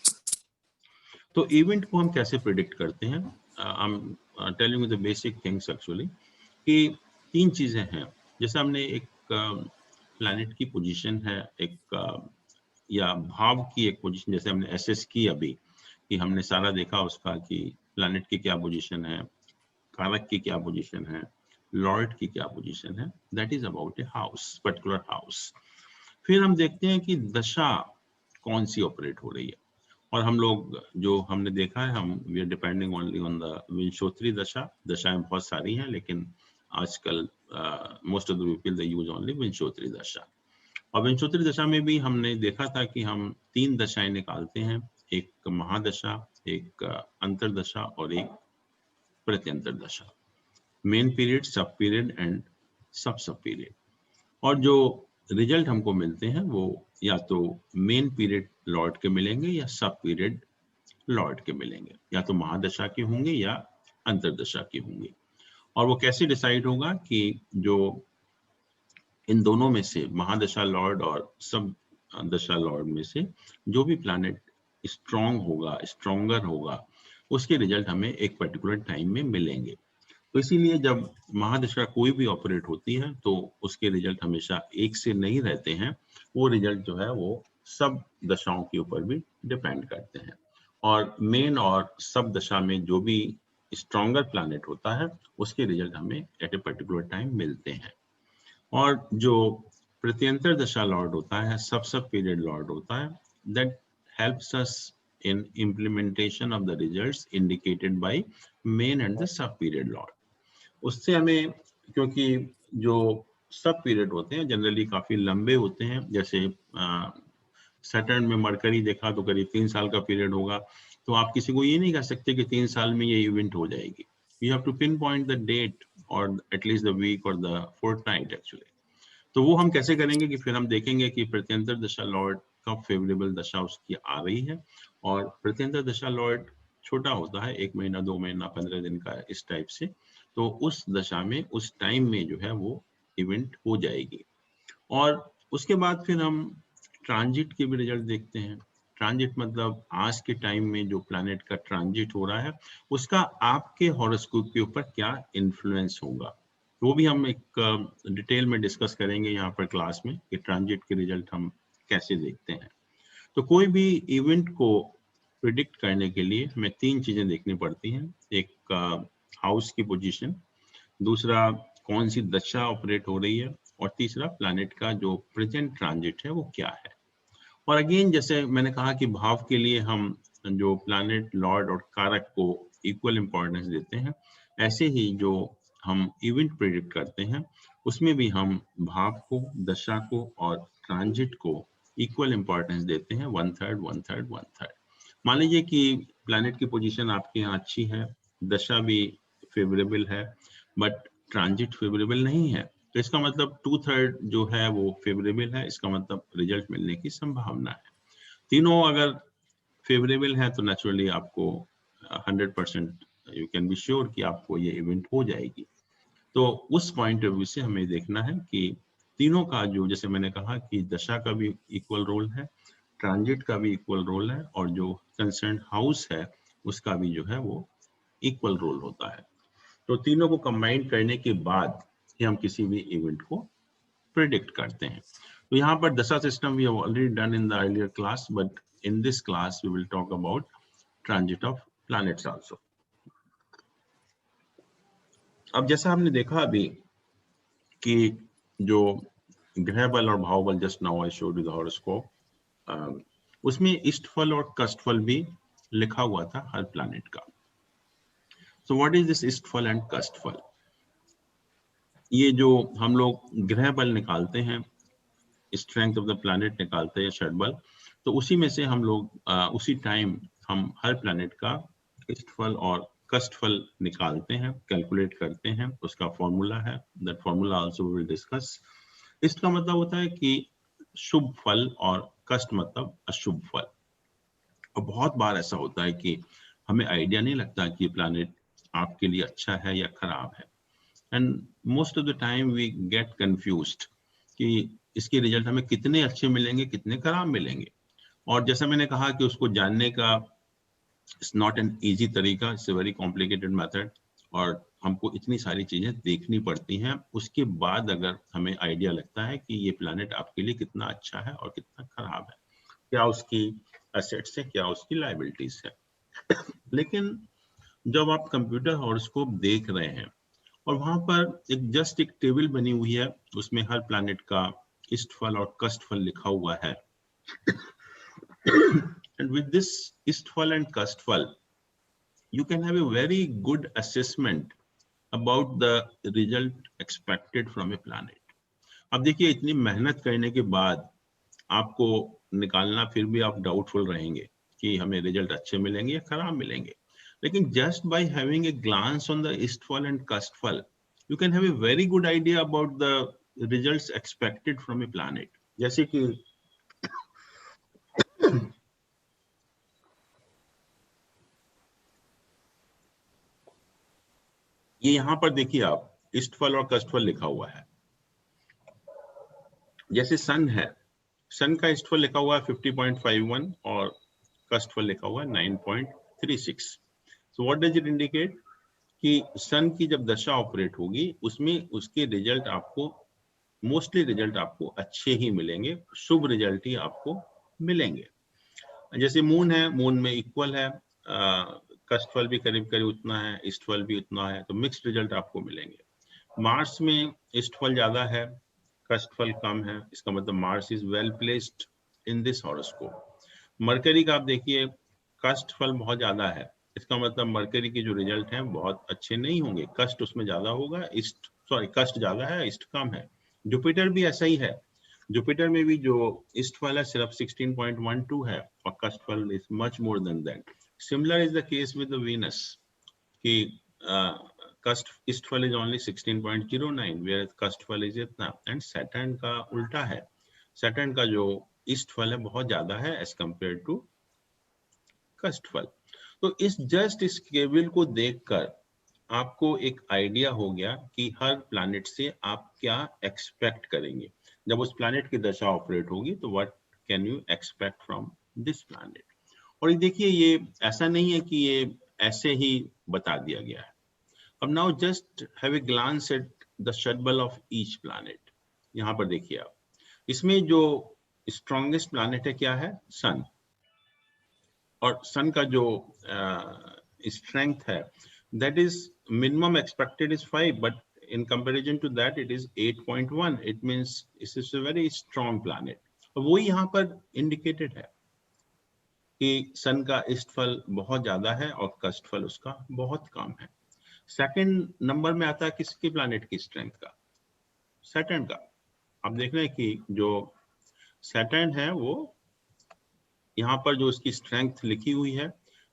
तो इवेंट को हम कैसे प्रेडिक्ट करते हैं? I'm telling you the basic things actually, कि 3 चीजें हैं। जैसे हमने एक प्लैनेट की पोजीशन है, एक या भाव की एक पोजीशन, जैसे हमने एसेस की अभी कि हमने सारा देखा उसका कि प्लैनेट की क्या पोजीशन है, कारक की क्या पोजीशन है, लॉर्ड की क्या पोजीशन है, that is about a house, particular house. फिर हम देखते हैं कि दशा कौन सी ऑपरेट हो रही है। और हम लोग जो हमने देखा है, हम we are depending only on the Vimshottari dasha. दशाएं बहुत सारी हैं, लेकिन आजकल most of the people they use only Vimshottari dasha. और विंशोत्री दशा में भी हमने देखा था कि हम 3 दशाएं निकालते हैं, एक महादशा, एक अंतरदशा और एक प्रत्यंतर दशा, मेन पीरियड, सब पीरियड एंड सब पीरियड। और जो रिजल्ट हमको मिलते हैं वो या तो मेन पीरियड लॉर्ड के मिलेंगे या सब पीरियड लॉर्ड के मिलेंगे, या तो महादशा के होंगे या अंतरदशा के होंगे। और वो कैसे डिसाइड होगा कि जो इन दोनों में से महादशा लॉर्ड और सब दशा लॉर्ड में से जो भी प्लैनेट स्ट्रॉन्ग होगा, स्ट्रॉन्गर होगा, उसके रिजल्ट हमें एक पर्टिकुलर टाइम में मिलेंगे। तो इसीलिए जब महादशा कोई भी ऑपरेट होती है तो उसके रिजल्ट हमेशा एक से नहीं रहते हैं, वो रिजल्ट जो है वो सब दशाओं के ऊपर भी डिपेंड करते हैं। और मेन और सब दशा में जो भी स्ट्रॉन्गर प्लैनेट होता है उसके रिजल्ट हमें एट ए पर्टिकुलर टाइम मिलते हैं। और जो प्रत्यंतर दशा लॉर्ड होता है, सब पीरियड लॉर्ड होता है, that helps us in implementation of the results indicated by main and the sub period Lord. उससे हमें, क्योंकि जो सब पीरियड होते हैं जनरली काफी लंबे होते हैं, जैसे सैटर्न में मरकरी देखा तो करीब 3 साल का पीरियड होगा, तो आप किसी को ये नहीं कह सकते कि 3 साल में ये इवेंट हो जाएगी। You have to pinpoint the date और एटलीस्ट द वीक और द फोर्टनाइट एक्चुअली। तो वो हम कैसे करेंगे कि फिर हम देखेंगे कि प्रत्यंतर दशा लॉर्ड कब फेवरेबल दशा उसकी आ रही है। और प्रत्यंतर दशा लॉर्ड छोटा होता है, 1 महीना 2 महीना 15 दिन का, इस टाइप से। तो उस दशा में उस टाइम में जो है वो इवेंट हो जाएगी। और उसके बाद फिर हम ट्रांजिट के भी रिजल्ट देखते हैं। ट्रांजिट मतलब आज के टाइम में जो प्लैनेट का ट्रांजिट हो रहा है उसका आपके हॉरोस्कोप के ऊपर क्या इन्फ्लुएंस होगा, वो भी हम एक डिटेल में डिस्कस करेंगे यहाँ पर क्लास में कि ट्रांजिट के रिजल्ट हम कैसे देखते हैं। तो कोई भी इवेंट को प्रिडिक्ट करने के लिए हमें 3 चीजें देखनी पड़ती हैं। एक हाउस की पोजीशन, दूसरा कौन सी दशा ऑपरेट हो रही है, और तीसरा प्लैनेट का जो प्रेजेंट ट्रांजिट है वो क्या है। और अगेन जैसे मैंने कहा कि भाव के लिए हम जो प्लैनेट लॉर्ड और कारक को इक्वल इंपॉर्टेंस देते हैं, ऐसे ही जो हम इवेंट प्रेडिक्ट करते हैं उसमें भी हम भाव को, दशा को और ट्रांजिट को इक्वल इंपॉर्टेंस देते हैं, 1/3 1/3 1/3। मान लीजिए कि प्लैनेट की पोजीशन आपके यहाँ अच्छी है, दशा भी फेवरेबल है, बट ट्रांजिट फेवरेबल नहीं है, तो इसका मतलब 2/3 जो है वो फेवरेबल है, इसका मतलब रिजल्ट मिलने की संभावना है। तीनों अगर फेवरेबल है तो नेचुरली आपको 100% यू कैन बी श्योर कि आपको ये इवेंट हो जाएगी। तो उस पॉइंट ऑफ व्यू से हमें देखना है कि तीनों का जो, जैसे मैंने कहा कि दशा का भी इक्वल रोल है, ट्रांजिट का भी इक्वल रोल है, और जो कंसर्न हाउस है उसका भी जो है वो इक्वल रोल होता है। तो तीनों को कंबाइन करने के बाद ही हम किसी भी इवेंट को प्रेडिक्ट करते हैं। तो यहाँ पर dasha system we have already done in the earlier class, but in this class we will talk about transit of planets also. अब जैसा हमने देखा अभी कि जो ग्रह बल और भाव बल, just now I showed you the horoscope, उसमें इष्टफल और कष्टफल भी लिखा हुआ था हर प्लैनेट का। So what is this ishtaphal and kashtaphal? ये जो हम लोग ग्रह बल निकालते हैं, स्ट्रेंथ ऑफ द प्लैनेट निकालते हैं, षटबल, तो उसी में से हम लोग उसी टाइम हम हर प्लैनेट का इष्टफल और कष्टफल निकालते हैं, कैलकुलेट करते हैं। उसका फॉर्मूला है, that formula also we will discuss. इष्ट का मतलब होता है कि शुभ फल और कष्ट मतलब अशुभ फल। और बहुत बार ऐसा होता है कि हमें आइडिया नहीं लगता कि प्लैनेट आपके लिए अच्छा है या खराब है, and most of the time we get confused कि इसके रिजल्ट हमें कितने अच्छे मिलेंगे, कितने खराब मिलेंगे। और जैसा मैंने कहा कि उसको जानने का इट्स नॉट एन ईजी तरीका, it's a very complicated method, और हमको इतनी सारी चीजें देखनी पड़ती हैं। उसके बाद अगर हमें आइडिया लगता है कि ये प्लैनेट आपके लिए कितना अच्छा है और कितना खराब है, क्या उसकी एसेट्स है, क्या उसकी लायबिलिटीज है। लेकिन जब आप कंप्यूटर हॉरोस्कोप देख रहे हैं और वहां पर एक टेबल बनी हुई है, उसमें हर प्लैनेट का इष्टफल और कष्टफल लिखा हुआ है, And with this istfal and custfal, you can have a very good assessment about the result expected from a planet. अब देखिए इतनी मेहनत करने के बाद आपको निकालना, फिर भी आप डाउटफुल रहेंगे कि हमें रिजल्ट अच्छे मिलेंगे या खराब मिलेंगे, लेकिन just by having a glance on the ishtaphal and kashtaphal you can have a very good idea about the results expected from a planet. जैसे कि ये यहाँ पर देखिए आप ईस्टफॉल और कस्टफॉल लिखा हुआ है. जैसे सन है, सन का ईस्टफॉल लिखा हुआ है 50.51 और कस्टफॉल लिखा हुआ है 9.36. So what does it indicate कि सन की जब दशा ऑपरेट होगी उसमें उसके रिजल्ट आपको मोस्टली रिजल्ट आपको अच्छे ही मिलेंगे, शुभ रिजल्ट ही आपको मिलेंगे. जैसे मून है, मून में इक्वल है, कस्टफॉल भी करीब करीब उतना है, ईस्टफॉल भी उतना है, तो मिक्स्ड रिजल्ट आपको मिलेंगे. मार्स में ईस्टफॉल ज्यादा है, कस्टफॉल कम है, इसका मतलब Mars is well placed in this horoscope. Mercury का आप देखिए कस्टफॉल बहुत ज्यादा है, इसका मतलब मरकरी के जो रिजल्ट हैं बहुत अच्छे नहीं होंगे, कस्ट उसमें ज्यादा होगा, कस्ट ज्यादा है, ईस्ट कम है. जुपिटर भी ऐसा ही है, जुपिटर में भी जो ईस्टफॉल है सिर्फ 16.12 है और kashtaphal is much more than that. Similar is the case with the Venus कि ishtaphal is only 16.09 whereas kashtaphal is इतना. एंड सैटर्न का उल्टा है, सैटर्न का जो ईस्टफॉल है बहुत ज्यादा है एज कंपेयर टू कस्टफॉल. तो इस जस्ट इस केबल को देखकर आपको एक आइडिया हो गया कि हर प्लैनेट से आप क्या एक्सपेक्ट करेंगे. जब उस प्लैनेट की दशा ऑपरेट होगी तो what can you expect from this planet. और देखिए ये ऐसा नहीं है कि ये ऐसे ही बता दिया गया है. अब now just have a glance at the schedule of each planet. यहाँ पर देखिए आप, इसमें जो स्ट्रॉन्गेस्ट प्लैनेट है क्या है, सन. और सन का जो स्ट्रेंथ है that is minimum expected is 5 but in comparison to that it is 8.1. It means it is a very strong planet. वो यहाँ पर इंडिकेटेड है कि सन का ईस्टफॉल बहुत ज्यादा है और कस्टफॉल उसका बहुत कम है. सेकंड नंबर में आता है किसके प्लैनेट की स्ट्रेंथ का, सैटर्न का. आप देख रहे हैं कि जो सैटर्न है वो यहाँ पर जो इसकी स्ट्रेंथ लिखी हुई है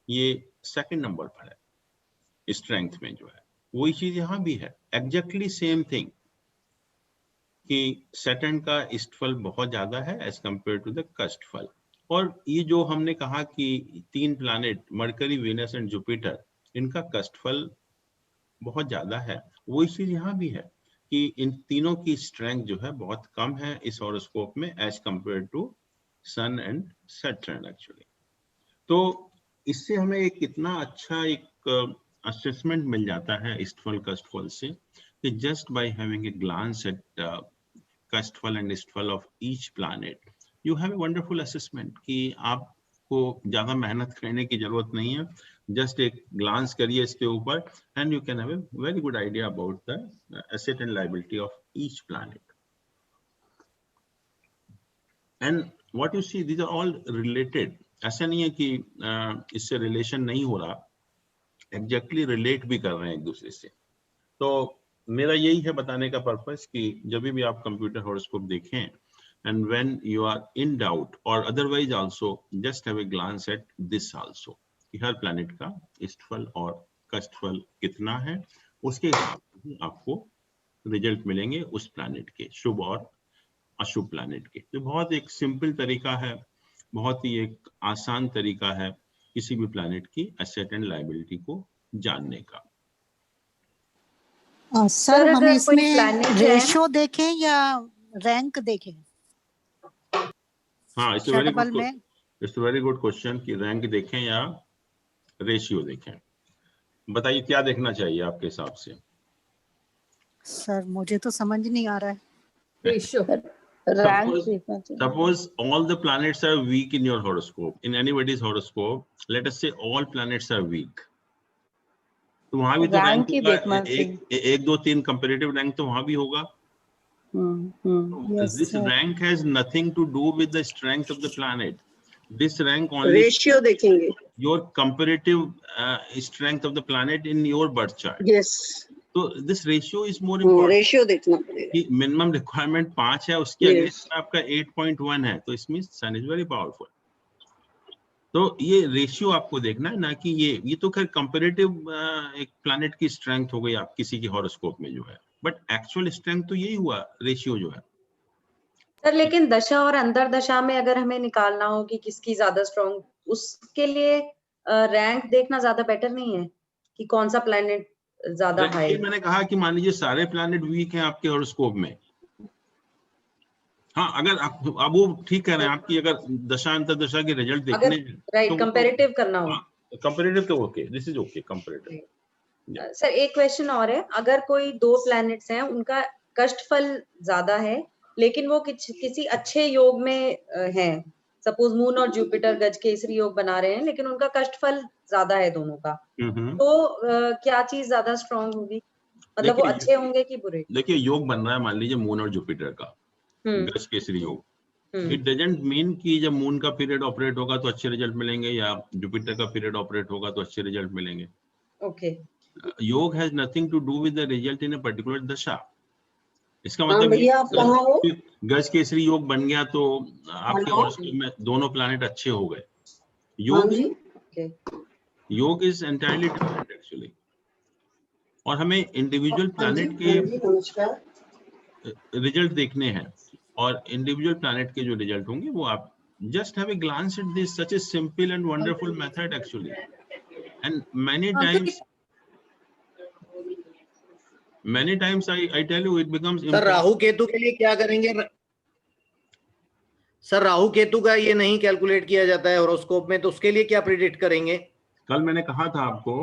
ये सेकंड नंबर पर है स्ट्रेंथ में जो है. वही चीज यहाँ भी है, एग्जैक्टली सेम थिंग कि सैटर्न का ईस्टफॉल बहुत ज्यादा है एज कंपेयर टू द कस्टफॉल. और ये जो हमने कहा कि 3 planet mercury, Venus and Jupiter, इनका कस्टफॉल बहुत ज्यादा है, वही चीज यहाँ भी है कि इन तीनों की स्ट्रेंथ जो है बहुत कम है इस हॉरोस्कोप में as compare to sun and Saturn actually. तो इससे हमें एक कितना अच्छा एक असेसमेंट मिल जाता है ईस्टफॉल कस्टफॉल से कि just by having a glance at kashtaphal and ishtaphal of each planet you have a wonderful assessment कि आपको ज्यादा मेहनत करने की जरूरत नहीं है. जस्ट एक ग्लांस करिए इसके ऊपर and you can have a very good idea about the asset and liability of each planet. And what you see, these are all related. ऐसा नहीं है कि इससे रिलेशन नहीं हो रहा, एग्जैक्टली रिलेट भी कर रहे हैं एक दूसरे से. तो मेरा यही है बताने का पर्पस कि जब भी आप कंप्यूटर हॉरोस्कोप देखें and when you are in doubt or otherwise also just have a glance at this also कि हर प्लैनेट का ईस्टफॉल और कस्टफॉल कितना है, उसके हिसाब से आपको रिजल्ट मिलेंगे उस प्लैनेट के, शुभ और अशुभ प्लैनेट के. तो बहुत एक सिंपल तरीका है, बहुत ही एक आसान तरीका है किसी भी प्लैनेट की एसेट एंड लायबिलिटी को जानने का. सर हम अगर कोई इसमें planet है- रेशो देखें या रैंक देखें हाँ, इट्स वेरी गुड क्वेश्चन कि रैंक देखें या रेशियो देखें. बताइए क्या देखना चाहिए आपके हिसाब से. सर मुझे तो समझ नहीं आ रहा है. रेशियो. रैंक देखना चाहिए. Suppose all the planets are weak in your horoscope, in anybody's horoscope, let us say all planets are weak. तो वहां भी तो Rank रैंक ही देखना चाहिए. 1 2 3 कंपैरेटिव रैंक तो वहां भी होगा. Yes, This sir. rank has nothing to do with the strength of the planet. This rank only ratio देखेंगे. your comparative strength of the planet in your birth chart. Yes, So this ratio is more important. Ratio देखना पड़ेगा. कि minimum requirement 5 है, उसके Yes. Against में आपका 8.1 है, तो इसमें सन इज वेरी पावरफुल. तो ये रेशियो आपको देखना है, ना कि ये तो खैर कंपैरेटिव एक प्लैनेट की स्ट्रेंथ हो गई आप किसी की हॉरोस्कोप में जो है, बट एक्चुअल स्ट्रेंथ तो यही हुआ रेशियो जो है. सर लेकिन दशा और अंतर दशा में अगर हमें निकालना हो कि किसकी ज्यादा स्ट्रॉन्ग, उसके लिए रैंक देखना ज्यादा बेटर नहीं है कि कौन सा प्लैनेट ज्यादा हाई. मैंने कहा कि मान लीजिए सारे प्लैनेट वीक हैं आपके हॉरोस्कोप में. हाँ, अगर आप वो ठीक कह रहे हैं, आपकी अगर दशा अंतर दशा के रिजल्ट देखने हैं, राइट, कंपैरेटिव करना हो. कंपैरेटिव तो okay, this is okay comparative. Sir एक क्वेश्चन और है, अगर कोई 2 प्लैनेट्स हैं, उनका कष्टफल ज्यादा है, लेकिन वो किसी अच्छे योग में हैं, सपोज मून और जुपिटर गज केसरी योग बना रहे हैं, लेकिन उनका कष्टफल ज्यादा है दोनों का, तो क्या चीज ज्यादा स्ट्रॉन्ग होगी, मतलब वो अच्छे होंगे कि बुरे? देखिए योग बन रहा है मान लीजिए मून और जुपिटर का गज केसरी योग. इट डजंट मीन कि जब मून का पीरियड ऑपरेट होगा तो अच्छे रिजल्ट मिलेंगे, या जुपिटर का पीरियड ऑपरेट होगा तो अच्छे रिजल्ट मिलेंगे. Okay. Yoga has nothing to do with the result in a particular dasha. इसका हाँ मतलब भैया, आप कहाँ हो? गज केसरी योग बन गया तो आपके हॉरोस्कोप में दोनों प्लैनेट अच्छे हो गए. योग इज एंटायरली डिफरेंट एक्चुअली. और हमें इंडिविजुअल प्लैनेट के रिजल्ट देखने हैं, और इंडिविजुअल प्लैनेट के जो रिजल्ट होंगे वो आप just have a glance at this, such a simple and wonderful method actually, and many times I tell you it becomes sir Rahu Ketu के लिए क्या करेंगे? सर राहु केतु का ये नहीं कैलकुलेट किया जाता है हॉरोस्कोप में, तो उसके लिए क्या प्रेडिक्ट करेंगे? कल मैंने कहा था आपको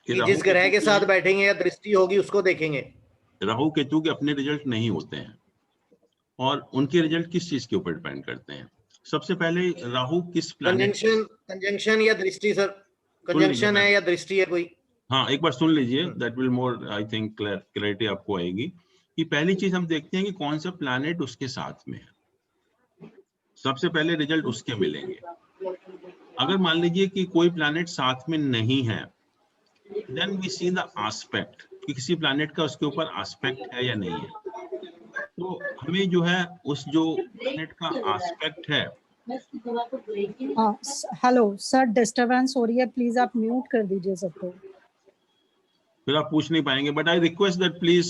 कि जिस ग्रह के साथ बैठेंगे या दृष्टि होगी उसको देखेंगे. राहु केतु के अपने रिजल्ट नहीं होते हैं, और उनके रिजल्ट किस चीज के ऊपर डिपेंड करते हैं. सबसे पहले राहु किस प्लैनेट, कंजंक्शन या दृष्टि. सर कंजंक्शन है या दृष्टि है कोई? हाँ, एक बार सुन लीजिए, that will more I think clarity आपको आएगी. कि पहली चीज हम देखते हैं कि कौन सा प्लैनेट उसके साथ में है, सबसे पहले रिजल्ट उसके मिलेंगे. अगर मान लीजिए कि कोई प्लैनेट साथ में नहीं है, then we see the aspect कि किसी प्लैनेट का उसके ऊपर एस्पेक्ट है या नहीं है. तो हमें जो है उस जो प्लैनेट का एस्पेक्ट है. हेलो सर, डिस्टरबेंस हो रही है, प्लीज आप म्यूट कर दीजिए सबको. फिर आप पूछ नहीं पाएंगे, but I request that please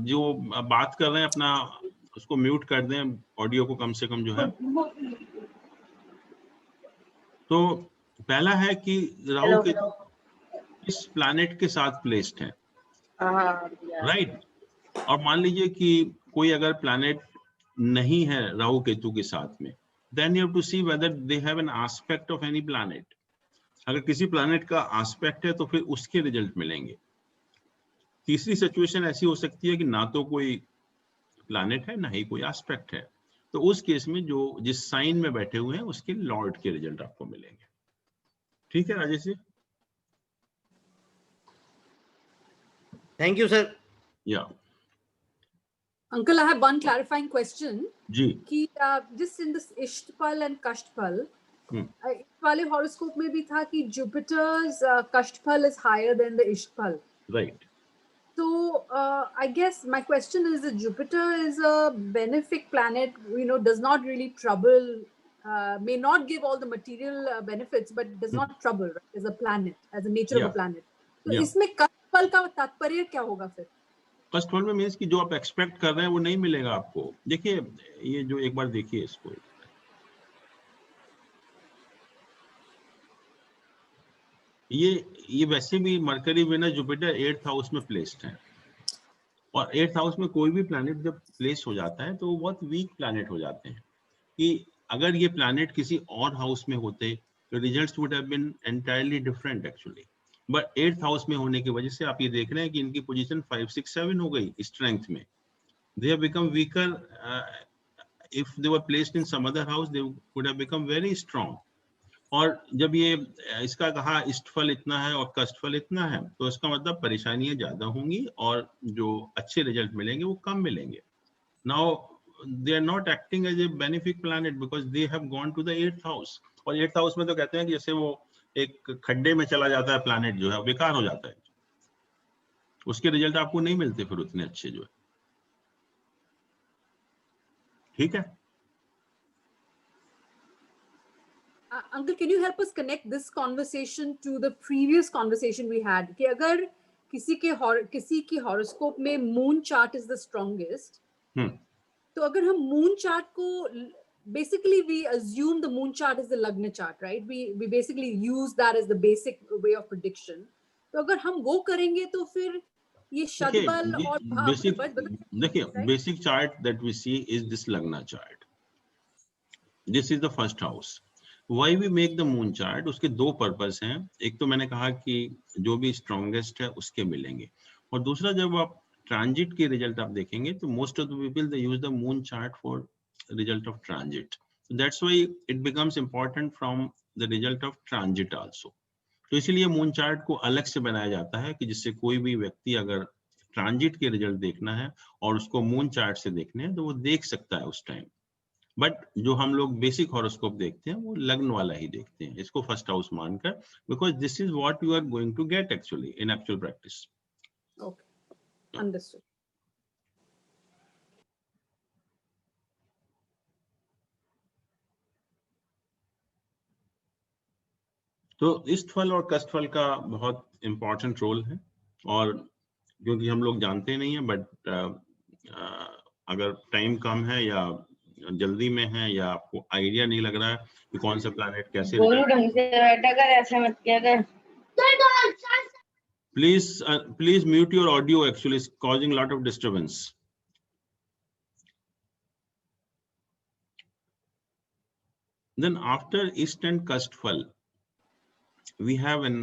जो बात कर रहे हैं अपना उसको म्यूट कर दें, ऑडियो को कम से कम जो है. तो पहला है कि राहु के इस प्लैनेट के साथ प्लेस्ड है, राइट. और मान लीजिए कि कोई अगर प्लैनेट नहीं है राहु केतु के साथ में, then you have to see whether they have an aspect of any planet. अगर किसी प्लैनेट का एस्पेक्ट है तो फिर उसके रिजल्ट मिलेंगे. तीसरी सिचुएशन ऐसी हो सकती है कि ना तो कोई प्लैनेट है ना ही कोई एस्पेक्ट है, तो उस केस में जो जिस साइन में बैठे हुए हैं उसके लॉर्ड के रिजल्ट आपको मिलेंगे. ठीक है Rajesh ji? Thank you sir. या Uncle, I have one clarifying question. जी. कि just in this इष्टफल and कष्टफल, इस वाले हॉरोस्कोप में भी था कि Jupiter's kashtaphal is higher than the ishtaphal. Right. So I guess my question is that Jupiter is a benefic planet, does not really trouble, may not give all the material benefits, but does not trouble, right, as a planet, as a nature of a planet. तो इसमें कष्टफल का तात्पर्य क्या होगा फिर? कष्टफल में means कि जो आप एक्सपेक्ट कर रहे हैं वो नहीं मिलेगा आपको. देखिए ये जो एक बार देखिए इसको, ये वैसे भी Mercury Venus Jupiter 8th house में प्लेस्ड है, और 8th हाउस में कोई भी प्लैनेट जब प्लेस हो जाता है तो वो बहुत वीक प्लैनेट हो जाते हैं. कि अगर ये प्लैनेट किसी और हाउस में होते तो results would have been entirely different actually. But 8th house में होने की वजह से आप ये देख रहे हैं कि इनकी पोजीशन 5, 6, 7 हो गई स्ट्रेंथ में. They have become weaker. If they were placed in some other house they would have become very strong. और जब ये इसका कहा इष्टफल इतना है और कष्टफल इतना है, तो इसका मतलब परेशानियां ज्यादा होंगी और जो अच्छे रिजल्ट मिलेंगे वो कम मिलेंगे. Now they are not acting as a benefic planet because they have gone to the 8th house. और 8th हाउस में तो कहते हैं कि जैसे वो एक खड्डे में चला जाता है प्लैनेट, जो है बेकार हो जाता है, उसके रिजल्ट आपको नहीं मिलते फिर उतने अच्छे जो है। ठीक है। Uncle, can you help us connect this conversation to the previous conversation we had? कि अगर किसी के horoscope में moon chart is the strongest, तो अगर हम moon chart को, basically we assume the moon chart is the lagna chart, right? We basically use that as the basic way of prediction. तो अगर हम वो करेंगे तो फिर ये शतबल और देखिए basic chart that we see is this lagna chart. This is the first house. Why we make the moon chart? उसके दो पर्पस हैं। एक तो मैंने कहा कि जो भी स्ट्रॉन्गेस्ट है उसके मिलेंगे, और दूसरा जब आप ट्रांजिट के रिजल्ट आप देखेंगे तो most of the people they use the moon chart for result of transit. That's why it becomes important from the result of transit also. तो इसीलिए मून चार्ट को अलग से बनाया जाता है कि जिससे कोई भी व्यक्ति अगर ट्रांजिट के रिजल्ट देखना है और उसको मून चार्ट से देखने हैं तो वो देख सकता है उस टाइम. बट जो हम लोग बेसिक हॉरोस्कोप देखते हैं वो लग्न वाला ही देखते हैं, इसको फर्स्ट हाउस मानकर, because this is what you are going to get actually in actual practice. Okay, understood. तो इष्टफल और कष्टफल का बहुत इंपॉर्टेंट रोल है, और क्योंकि हम लोग जानते नहीं है, बट अगर टाइम कम है या जल्दी में है या आपको आइडिया नहीं लग रहा है कि कौन सा प्लैनेट कैसे, please mute your audio, actually it's causing lot of disturbance. Then after isht and kashtaphal we have an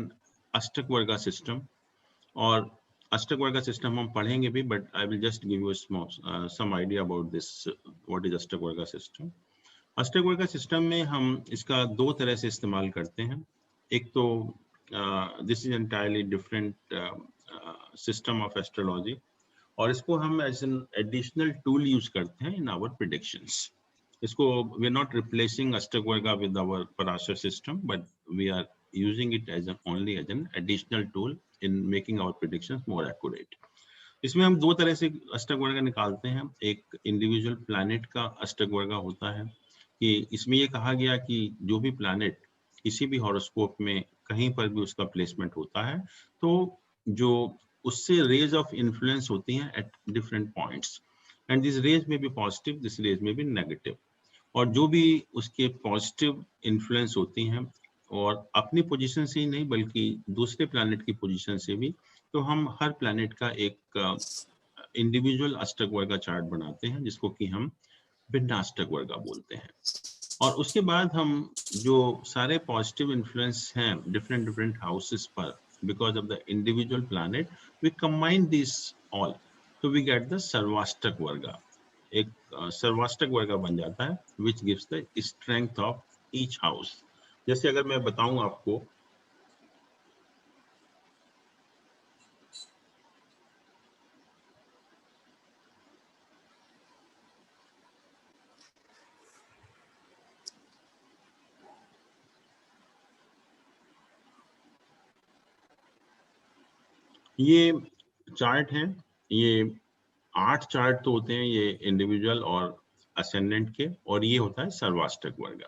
Ashtak Varga system, और Ashtak Varga system हम पढ़ेंगे भी, but I will just give you a small some idea about this, what is Ashtak Varga system. Ashtak Varga system में हम इसका दो तरह से इस्तेमाल करते हैं. एक तो this is entirely different system of astrology, और इसको हम as an additional tool use करते हैं in our predictions. इसको we are not replacing Ashtak Varga with our Parashar system, but we are using it as only as an additional tool in making our predictions more accurate. इसमें हम दो तरह से अष्टक वर्ग निकालते हैं. एक इंडिविजुअल प्लैनेट का अष्टक वर्ग होता है कि इसमें ये कहा गया कि जो भी प्लैनेट किसी भी हॉरोस्कोप में कहीं पर भी उसका प्लेसमेंट होता है तो जो उससे रेज ऑफ इन्फ्लुएंस होती हैं at different points, and this rays में भी पॉजिटिव, दिस रेज में भी नेगेटिव, और जो भी उसके पॉजिटिव इन्फ्लुएंस होती हैं और अपनी पोजीशन से ही नहीं बल्कि दूसरे प्लैनेट की पोजीशन से भी, तो हम हर प्लैनेट का एक इंडिविजुअल अष्टक वर्ग चार्ट बनाते हैं जिसको कि हम भिन्नाष्टक वर्ग बोलते हैं. और उसके बाद हम जो सारे पॉजिटिव इन्फ्लुएंस हैं डिफरेंट हाउसेस पर because of the individual planet, we combine this all, तो we get the sarvashtaka varga. एक सर्वाष्टक वर्ग बन जाता है which gives the strength of each house. जैसे अगर मैं बताऊं आपको, ये चार्ट हैं, ये 8 चार्ट तो होते हैं ये इंडिविजुअल और असेंडेंट के, और ये होता है सर्वाष्टक वर्ग.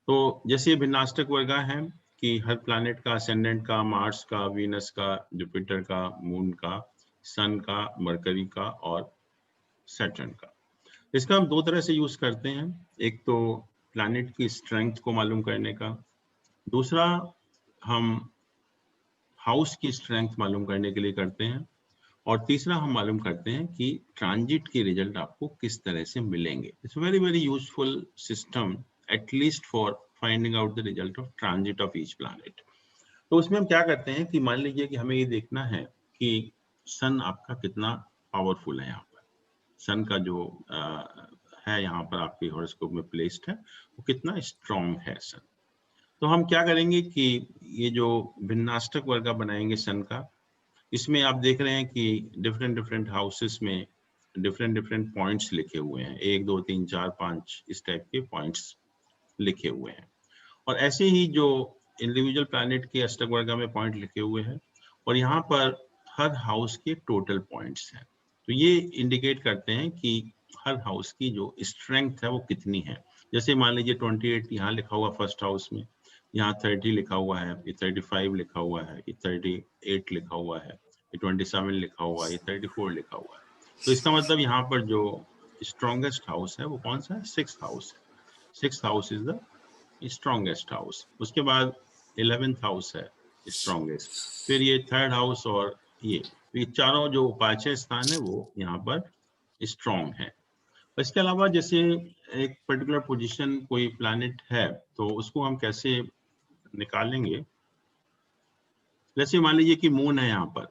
तो जैसे भिन्नाष्टक वर्ग है कि हर प्लैनेट का, असेंडेंट का, मार्स का, वीनस का, जुपिटर का, मून का, सन का, मरकरी का और सैटर्न का. इसका हम दो तरह से यूज करते हैं. एक तो प्लैनेट की स्ट्रेंथ को मालूम करने का, दूसरा हम हाउस की स्ट्रेंथ मालूम करने के लिए करते हैं, और तीसरा हम मालूम करते हैं कि ट्रांजिट के रिजल्ट आपको किस तरह से मिलेंगे. It's very useful system at least for finding out the result of transit of each planet. तो उसमें हम क्या करते हैं कि मान लीजिए कि हमें ये देखना है कि सन आपका कितना पावरफुल है. यहाँ पर सन का जो है यहाँ पर आपके हॉरोस्कोप में प्लेस्ड है वो कितना स्ट्रॉन्ग है सन. तो हम क्या करेंगे कि ये जो भिन्नाष्टक वर्ग बनाएंगे सन का, इसमें आप देख रहे हैं कि डिफरेंट हाउसेस में डिफरेंट डिफरेंट पॉइंट्स लिखे हुए हैं, 1 2 3 4 5 इस टाइप के पॉइंट्स लिखे हुए हैं। और ऐसे ही जो इंडिविजुअल प्लैनेट के अष्टक वर्गा में पॉइंट लिखे हुए हैं और यहाँ पर हर हाउस के टोटल पॉइंट्स हैं। तो ये इंडिकेट करते हैं कि हर हाउस की जो स्ट्रेंथ है वो कितनी है। जैसे मान लीजिए 28 यहाँ लिखा हुआ फर्स्ट हाउस में, यहाँ 30 लिखा हुआ है, ये 35 लिखा हुआ है, ये 38 लिखा हुआ है, ये 27 लिखा हुआ है, ये 34 लिखा हुआ है। तो इसका मतलब यहाँ पर जो स्ट्रॉन्गेस्ट हाउस है वो कौन सा है? 6th हाउस है। 6th house is the strongest house. उसके बाद 11th हाउस है स्ट्रॉन्गेस्ट, फिर ये 3rd हाउस और ये चारों जो पांचवें स्थान है वो यहाँ पर स्ट्रॉन्ग है। इसके अलावा जैसे एक पर्टिकुलर पोजीशन कोई प्लैनेट है तो उसको हम कैसे निकालेंगे। जैसे मान लीजिए कि मून है यहाँ पर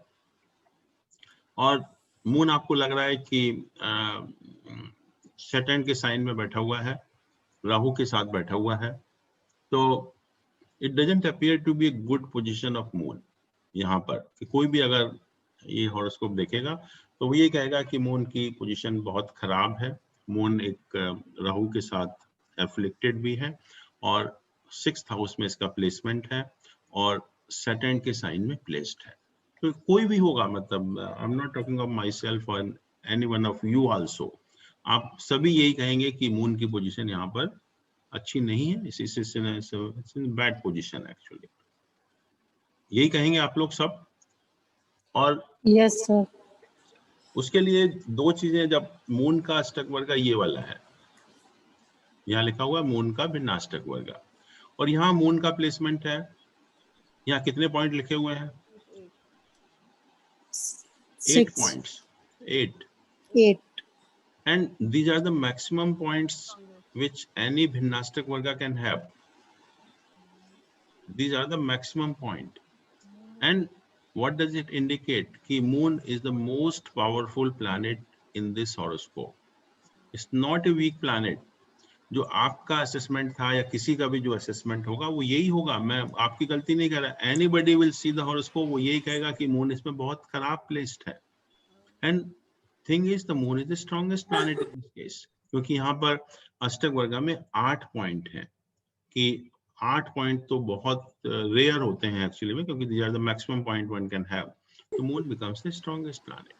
और मून आपको लग रहा है कि सैटर्न के साइन में बैठा हुआ है, राहु के साथ बैठा हुआ है, तो it doesn't appear to be a good position of moon. यहाँ पर कि कोई भी अगर ये हॉरोस्कोप देखेगा तो वो ये कहेगा कि मून की पोजीशन बहुत खराब है, मून एक राहु के साथ एफ्लिक्टेड भी है और 6th हाउस में इसका प्लेसमेंट है और सैटर्न के साइन में प्लेस्ड है। तो कोई भी होगा, मतलब I am not talking of myself और any one of you also, आप सभी यही कहेंगे कि मून की पोजीशन यहाँ पर अच्छी नहीं है, इसी से बैड पोजीशन एक्चुअली, यही कहेंगे आप लोग सब। और यस सर। उसके लिए दो चीजें, जब मून का अष्टक वर्गा ये वाला है, यहाँ लिखा हुआ है मून का भिन्नाष्टक वर्गा, और यहाँ मून का प्लेसमेंट है, यहाँ कितने पॉइंट लिखे हुए हैं? 8 points, 8, and these are the maximum points which any भिन्नाष्टक वर्गा can have. These are the maximum point. And what does it indicate? कि moon is the most powerful planet in this horoscope. It's not a weak planet. जो आपका assessment था या किसी का भी जो असेसमेंट होगा वो यही होगा, मैं आपकी गलती नहीं कर रहा। Anybody will see the horoscope, वो यही कहेगा कि मून इसमें बहुत खराब प्लेस्ड है। And thing is the moon is the strongest planet in this case, क्योंकि यहाँ पर अष्टक वर्गा में 8 पॉइंट है, कि 8 पॉइंट तो बहुत रेयर होते हैं एक्चुअली में, क्योंकि these are the maximum point one can have, तो moon becomes the strongest planet.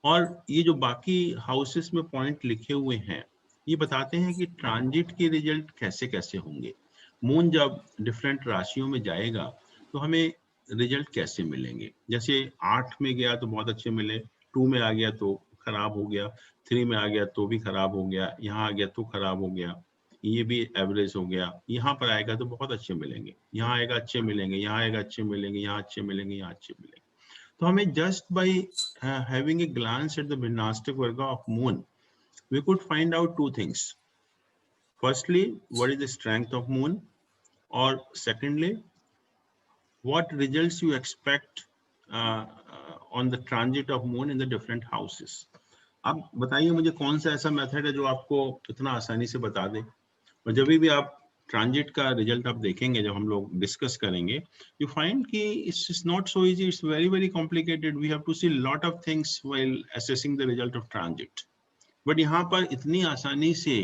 और ये जो बाकी हाउसेस में पॉइंट लिखे हुए हैं ये बताते हैं कि ट्रांजिट के रिजल्ट कैसे कैसे होंगे। मून जब डिफरेंट राशियों में जाएगा तो हमें रिजल्ट कैसे मिलेंगे। जैसे 8 में गया तो बहुत अच्छे मिले, 2 में आ गया तो खराब हो गया, 3 में आ गया तो भी खराब हो गया, यहाँ आ गया तो खराब हो गया, ये भी एवरेज हो गया। यहाँ पर आएगा तो बहुत अच्छे मिलेंगे, यहाँ आएगा अच्छे मिलेंगे, यहाँ आएगा अच्छे मिलेंगे, यहाँ अच्छे मिलेंगे, यहाँ अच्छे मिलेंगे। तो हमें just by having a glance at the Bhinnashtak varga of moon we could find out two things. Firstly, what is the strength of moon, or secondly, what results you expect on the transit of moon in the different houses. अब बताइए मुझे कौन सा ऐसा method है जो आपको इतना आसानी से बता दे। और जब भी आप ट्रांजिट का रिजल्ट आप देखेंगे, जब हम लोग डिस्कस करेंगे, यू फाइंड कि it's not so easy, it's very very complicated, we have to see lot of things while assessing the result of transit. But यहाँ पर इतनी आसानी से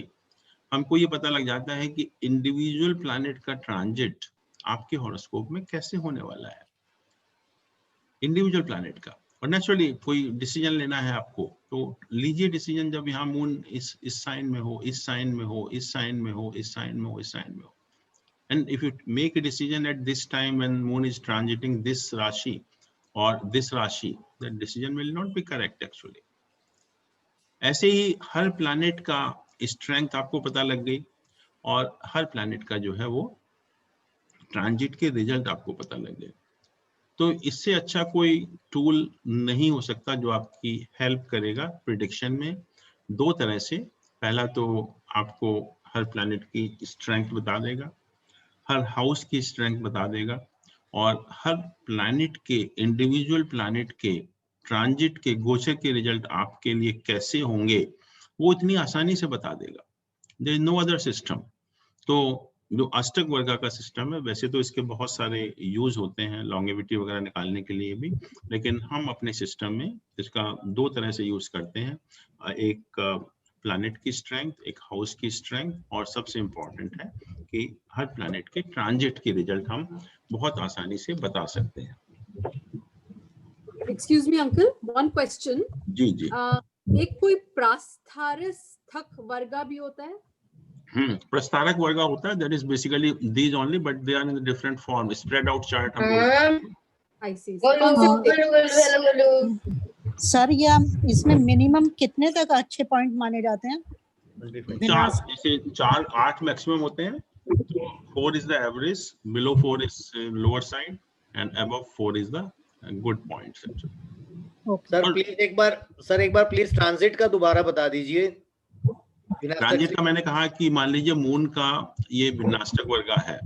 हमको ये पता लग जाता है कि इंडिविजुअल प्लैनेट का ट्रांजिट आपके हॉरोस्कोप में कैसे होने वाला है, इंडिविजुअल प्लैनेट का। और नेचुरली कोई डिसीजन लेना है आपको तो लीजिए डिसीजन जब यहाँ मून इस साइन में हो, इस साइन में हो, इस साइन में हो, इस साइन में हो, इस साइन में हो। And if you make a decision at this time when moon is transiting this राशि और दिस राशि, that decision will not be correct actually. ऐसे ही हर प्लैनेट का स्ट्रेंथ आपको पता लग गई और हर प्लैनेट का जो है वो ट्रांजिट के रिजल्ट आपको पता लग गए। तो इससे अच्छा कोई टूल नहीं हो सकता जो आपकी हेल्प करेगा प्रिडिक्शन में। दो तरह से, पहला तो आपको हर प्लैनेट की स्ट्रेंथ बता देगा, हर हाउस की स्ट्रेंथ बता देगा, और हर प्लैनेट के, इंडिविजुअल प्लैनेट के ट्रांजिट के गोचर के रिजल्ट आपके लिए कैसे होंगे वो इतनी आसानी से बता देगा। There is no other system. तो जो अष्टक वर्गा का सिस्टम है, वैसे तो इसके बहुत सारे यूज होते हैं लॉन्गेविटी वगैरह निकालने के लिए भी, लेकिन हम अपने सिस्टम में इसका 2 तरह से यूज करते हैं। एक प्लैनेट की स्ट्रेंथ, एक हाउस की स्ट्रेंथ, और सबसे इम्पोर्टेंट है कि हर प्लैनेट के ट्रांजिट की रिजल्ट हम बहुत आसानी से बता सकते हैं। Excuse me uncle, one question. जी जी। एक कोई प्रास्थारस्थक वर्गा भी होता है? प्रस्तारक वर्गा होता है, that is basically these only, but they are in different form. Spread out chart हम बोलते हैं। आई सी। सर या इसमें मिनिमम कितने तक अच्छे पॉइंट माने जाते हैं? 4, जैसे 4 8 मैक्सिमम होते हैं। तो 4 is the average, below 4 is lower side, and above 4 is the good point. Sir please एक बार प्लीज ट्रांजिट का दोबारा बता दीजिए। ट्रांजिट का मैंने कहा कि मान लीजिए मून का ये विनाष्टक वर्गा है,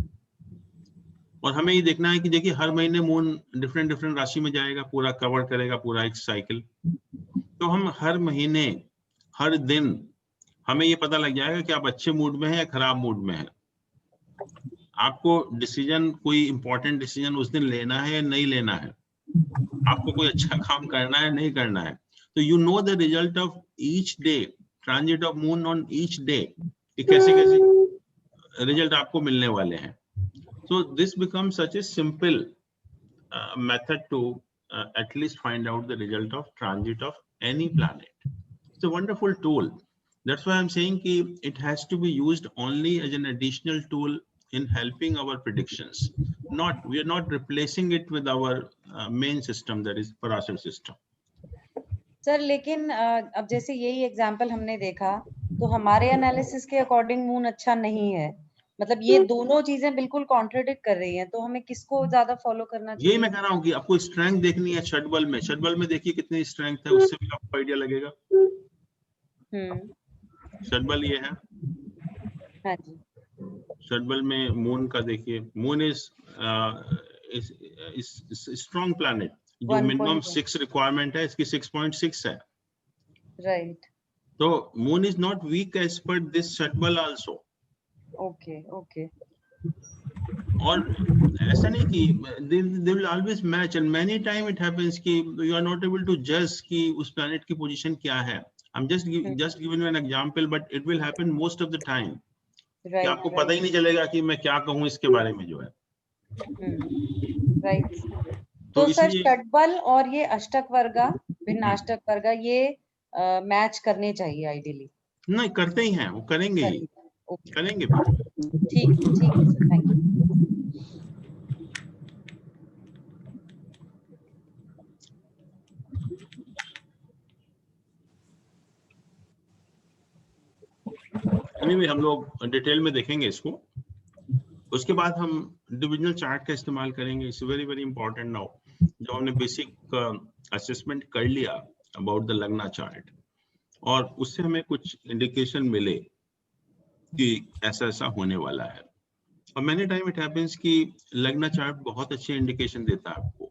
और हमें ये देखना है कि देखिए हर महीने मून डिफरेंट राशि में जाएगा, पूरा कवर करेगा पूरा एक साइकिल। तो हम हर महीने हर दिन हमें ये पता लग जाएगा कि आप अच्छे मूड में हैं या खराब मूड में हैं। आपको डिसीजन, कोई इंपॉर्टेंट डिसीजन उस दिन लेना है या नहीं लेना है, आपको कोई अच्छा काम करना है नहीं करना है। तो you know the result of each day, transit of moon on each day, कैसे रिजल्ट आपको मिलने वाले हैं। So this becomes such a simple method to at least find out the result of transit of any planet. It's a wonderful tool. That's why I'm saying कि it has to be used only as an additional tool in helping our predictions. We are not replacing it with our main system, that is Parashar system. Sir लेकिन अब जैसे यही example हमने देखा, तो हमारे analysis के अकॉर्डिंग मून अच्छा नहीं है, मतलब ये दोनों चीजें बिल्कुल कॉन्ट्रडिक्ट कर रही हैं, तो हमें किसको ज्यादा फॉलो करना चाहिए? यही मैं कह रहा हूँ कि आपको स्ट्रेंथ देखनी है षटबल में। षटबल में देखिए कितनी स्ट्रेंथ है, उससे भी आपको आइडिया लगेगा। षटबल ये है। हाँ जी। षटबल में मून का देखिए, मून इज स्ट्रॉन्ग प्लैनेट, जो मिनिमम 6 रिक्वायरमेंट है इसकी 6.6 है। राइट। तो moon is not weak as per this Shadbala also. Okay. और ऐसा नहीं कि they will always match, and many time it happens कि you are not able to judge कि उस planet की position क्या है। I'm just giving you an example, but it will happen most of the time. कि आपको पता ही नहीं चलेगा कि मैं क्या कहूँ इसके बारे में जो है। राइट। तो सर षटबल और ये अष्टक वर्गा, भिन्नाष्टक वर्गा, ये मैच करने चाहिए आइडियली? नहीं, करते ही हैं, वो करेंगे ही, करेंगे भी। ठीक है सर, थैंक यू। anyway, हम लोग डिटेल में देखेंगे इसको। उसके बाद हम डिविजनल चार्ट का इस्तेमाल करेंगे। It's very very important now. जब हमने बेसिक असेसमेंट कर लिया अबाउट द लग्ना चार्ट, और उससे हमें कुछ इंडिकेशन मिले कि ऐसा ऐसा होने वाला है, और मैनी टाइम इट हैपेंस कि लग्ना चार्ट बहुत अच्छे इंडिकेशन देता है। आपको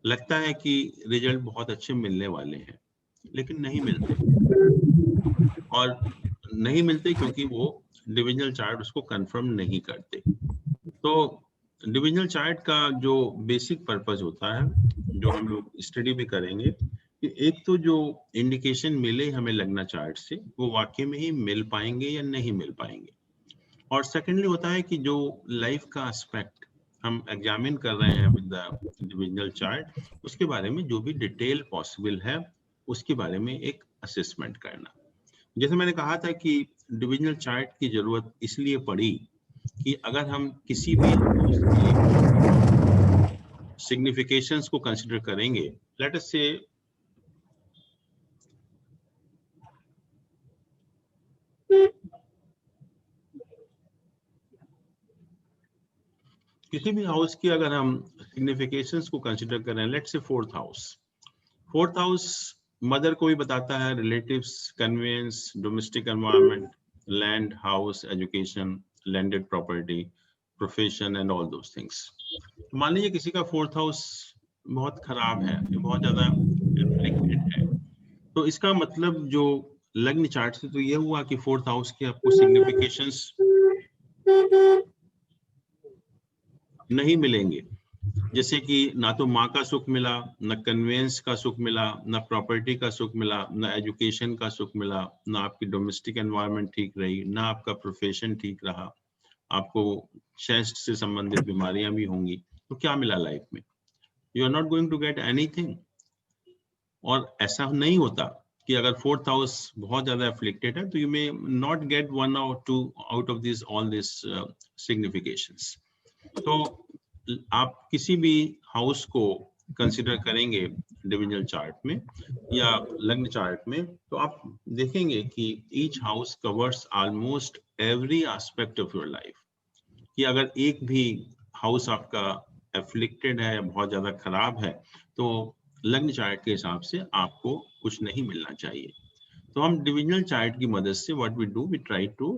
लगता है कि रिजल्ट बहुत अच्छे मिलने वाले हैं, लेकिन नहीं मिलते, और नहीं मिलते क्योंकि वो डिविजनल चार्ट उसको कंफर्म नहीं करते। तो डिविजनल चार्ट का जो बेसिक पर्पस होता है, जो हम लोग स्टडी भी करेंगे, कि एक तो जो इंडिकेशन मिले हमें लगना चार्ट से, वो वाकई में ही मिल पाएंगे या नहीं मिल पाएंगे। और सेकेंडली होता है कि जो लाइफ का एस्पेक्ट हम एग्जामिन कर रहे हैं विद द डिविजनल चार्ट, उसके बारे में जो भी डिटेल पॉसिबल है उसके बारे में एक असेसमेंट करना। जैसे मैंने कहा था कि डिविजनल चार्ट की जरूरत इसलिए पड़ी कि अगर हम किसी भी सिग्निफिकेशंस को कंसिडर करेंगे, लेट अस से किसी भी हाउस की अगर हम सिग्निफिकेशंस को कंसिडर करें, let's say fourth house mother को भी बताता है relatives, conveyance, domestic environment, land, house, education, landed property, profession and all those things. मान लीजिए किसी का फोर्थ हाउस बहुत खराब है, बहुत ज्यादा इन्फ्लिक्टेड है, तो इसका मतलब जो लग्न चार्ट से तो ये हुआ कि फोर्थ हाउस के आपको सिग्निफिकेशंस नहीं मिलेंगे। जैसे कि ना तो माँ का सुख मिला, न कन्वेंस का सुख मिला, न प्रॉपर्टी का सुख मिला, न एजुकेशन का सुख मिला, न आपकी डोमेस्टिक एनवायरनमेंट ठीक रही, ना आपका प्रोफेशन ठीक रहा, आपको चेस्ट से संबंधित बीमारियां भी होंगी, तो क्या मिला लाइफ में? You are not going to get anything. और ऐसा नहीं होता कि अगर फोर्थ हाउस बहुत ज्यादा एफ्लिक्टेड है तो you may not gate 1 or 2 out of this all this significations. तो आप किसी भी हाउस को कंसिडर करेंगे डिविजनल चार्ट में या लग्न चार्ट में, तो आप देखेंगे कि each house covers almost every aspect of your life. कि अगर एक भी हाउस आपका एफ्लिक्टेड है, बहुत ज्यादा खराब है, तो लग्न चार्ट के हिसाब से आपको कुछ नहीं मिलना चाहिए। तो हम डिविजनल चार्ट की मदद से what we do, we try to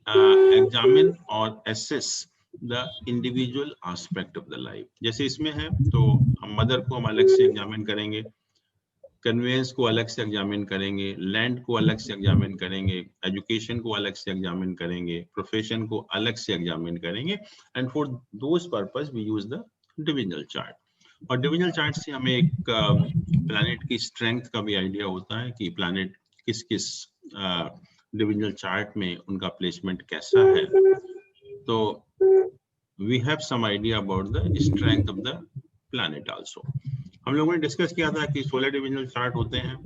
examine और assess the individual aspect of the life. जैसे इसमें है तो हम मदर को हम अलग से एग्जामिन करेंगे, कन्वेंस को अलग से एग्जामिन करेंगे, लैंड को अलग से एग्जामिन करेंगे, एजुकेशन को अलग से एग्जामिन करेंगे, प्रोफेशन को अलग से एग्जामिन करेंगे, and for those purpose we use the divisional chart. और डिविजनल चार्ट से हमें एक प्लैनेट की स्ट्रेंथ का भी आइडिया होता है कि प्लैनेट किस किस डिविजनल चार्ट में उनका प्लेसमेंट कैसा है। तो we have some idea about the strength of the planet also. हम लोगों ने डिस्कस किया था कि 16 डिविजनल चार्ट होते हैं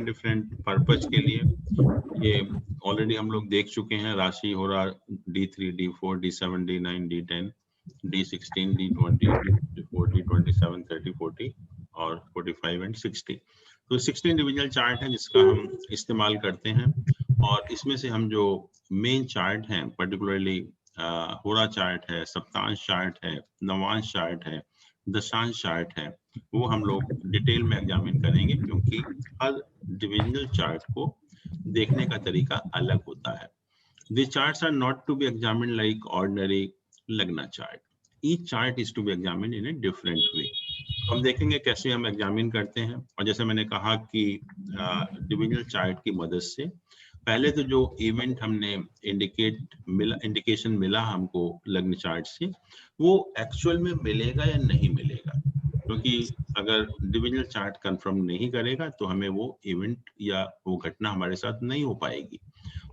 डिफरेंट पर्पस के लिए। ये ऑलरेडी हम लोग देख चुके हैं। राशि हो रहा D3, D4, D7, D9, D10, D16, D20, D4, D27, 30, 40 और 45 एंड 60। तो 16 डिविजनल चार्ट है जिसका हम इस्तेमाल करते हैं। और इसमें से हम जो मेन चार्ट हैं, पर्टिकुलरली होरा चार्ट है, सप्तांश चार्ट है, नवांश चार्ट है, दशांश चार्ट है, वो हम लोग डिटेल में एग्जामिन करेंगे, क्योंकि हर डिविजनल चार्ट को देखने का तरीका अलग होता है। These charts are not to be examined like ordinary Lagna chart. Each chart is to be examined in a different way. हम देखेंगे कैसे हम एग्जामिन करते हैं। और जैसे मैंने कहा कि डिविजनल चार्ट की मदद से पहले तो जो इवेंट हमने इंडिकेशन मिला हमको लग्न चार्ट से, वो एक्चुअल में मिलेगा या नहीं मिलेगा, क्योंकि अगर डिविजनल चार्ट कंफर्म नहीं करेगा तो हमें वो इवेंट या वो घटना हमारे साथ नहीं हो पाएगी।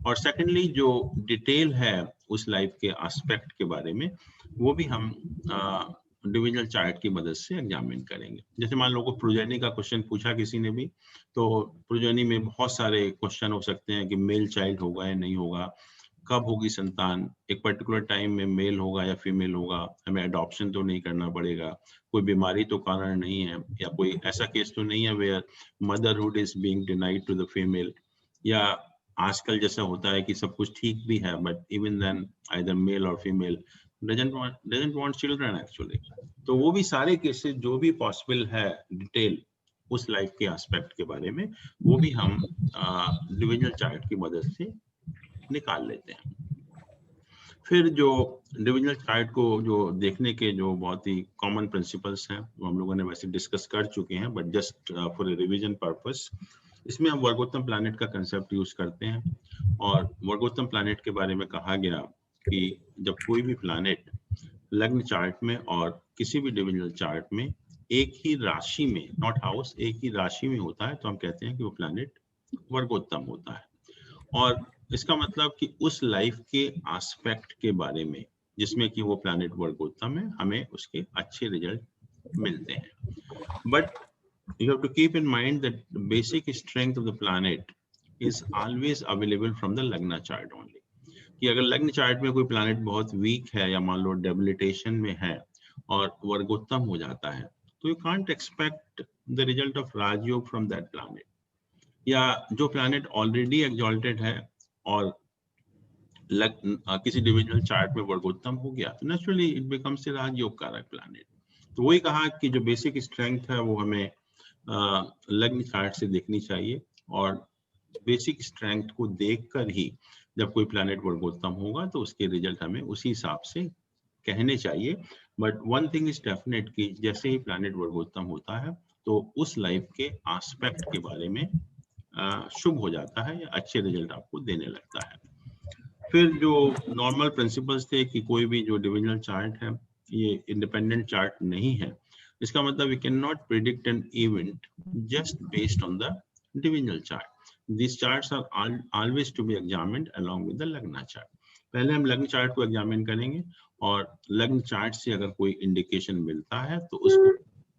और सेकेंडली जो डिटेल है उस लाइफ के एस्पेक्ट के बारे में, वो भी हम डिविजनल चार्ट की मदद से एग्जामिन करेंगे। जैसे मान लो को प्रोजेनी का क्वेश्चन पूछा किसी ने भी, तो प्रोजेनी में बहुत सारे क्वेश्चन हो सकते हैं कि मेल चाइल्ड होगा या नहीं होगा, कब होगी संतान, एक पर्टिकुलर टाइम में मेल होगा या फीमेल होगा, हमें अडॉप्शन तो नहीं करना पड़ेगा, कोई बीमारी तो कारण नहीं है, या कोई ऐसा केस तो नहीं है where motherhood is being denied to the female, या आजकल जैसा होता है कि सब कुछ ठीक भी है but even then either male और female doesn't want children actually। तो वो भी सारे केसेस जो भी पॉसिबल है डिटेल उस लाइफ के एस्पेक्ट के बारे में, वो भी हम डिविजनल चार्ट की मदद से निकाल लेते हैं। फिर जो डिविजनल चार्ट को जो देखने के जो बहुत ही कॉमन प्रिंसिपल्स हैं वो हम लोगों ने वैसे डिस्कस कर चुके हैं, but just for revision purpose इसमें हम वर्गोत्तम प्लैनेट का कंसेप्ट यूज करते हैं। और वर्गोत्तम प्लैनेट के बारे में कहा गया कि जब कोई भी प्लैनेट लग्न चार्ट में और किसी भी डिविजनल चार्ट में एक ही राशि में, नॉट हाउस, एक ही राशि में होता है, तो हम कहते हैं कि वो प्लैनेट वर्गोत्तम होता है। और इसका मतलब कि उस लाइफ के एस्पेक्ट के बारे में जिसमें कि वो प्लैनेट वर्गोत्तम है, हमें उसके अच्छे रिजल्ट मिलते हैं। But you have to keep in mind that the basic strength of the planet is always available from the Lagna chart only। कि अगर लग्न चार्ट में कोई प्लैनेट बहुत वीक है या मान लो डेबिलिटेशन में है और वर्गोत्तम हो जाता है, तो you can't expect the result of rajyoga from that planet. या जो प्लैनेट ऑलरेडी एक्सॉल्टेड है और किसी डिविजनल चार्ट में वर्गोत्तम हो गया, तो नेचुरली इट बिकम्स ए राजयोग कारक प्लैनेट। तो वही कहा कि जो बेसिक स्ट्रेंथ है वो हमें लग्न चार्ट से देखनी चाहिए, और बेसिक स्ट्रेंथ को देखकर ही जब कोई प्लैनेट वर्गोत्तम होगा तो उसके रिजल्ट हमें उसी हिसाब से कहने चाहिए। But one thing is definite कि जैसे ही प्लैनेट वर्गोत्तम होता है तो उस लाइफ के एस्पेक्ट के बारे में शुभ हो जाता है या अच्छे रिजल्ट आपको देने लगता है। फिर जो नॉर्मल प्रिंसिपल्स थे कि कोई भी जो डिविजनल चार्ट है ये इंडिपेंडेंट चार्ट नहीं है, इसका मतलब we can not predict an event just based on the divisional chart. This charts are always to be examined along with the lagna chart. पहले हम लग्न चार्ट को एग्जामिन करेंगे और लग्न चार्ट से अगर कोई इंडिकेशन मिलता है तो उसको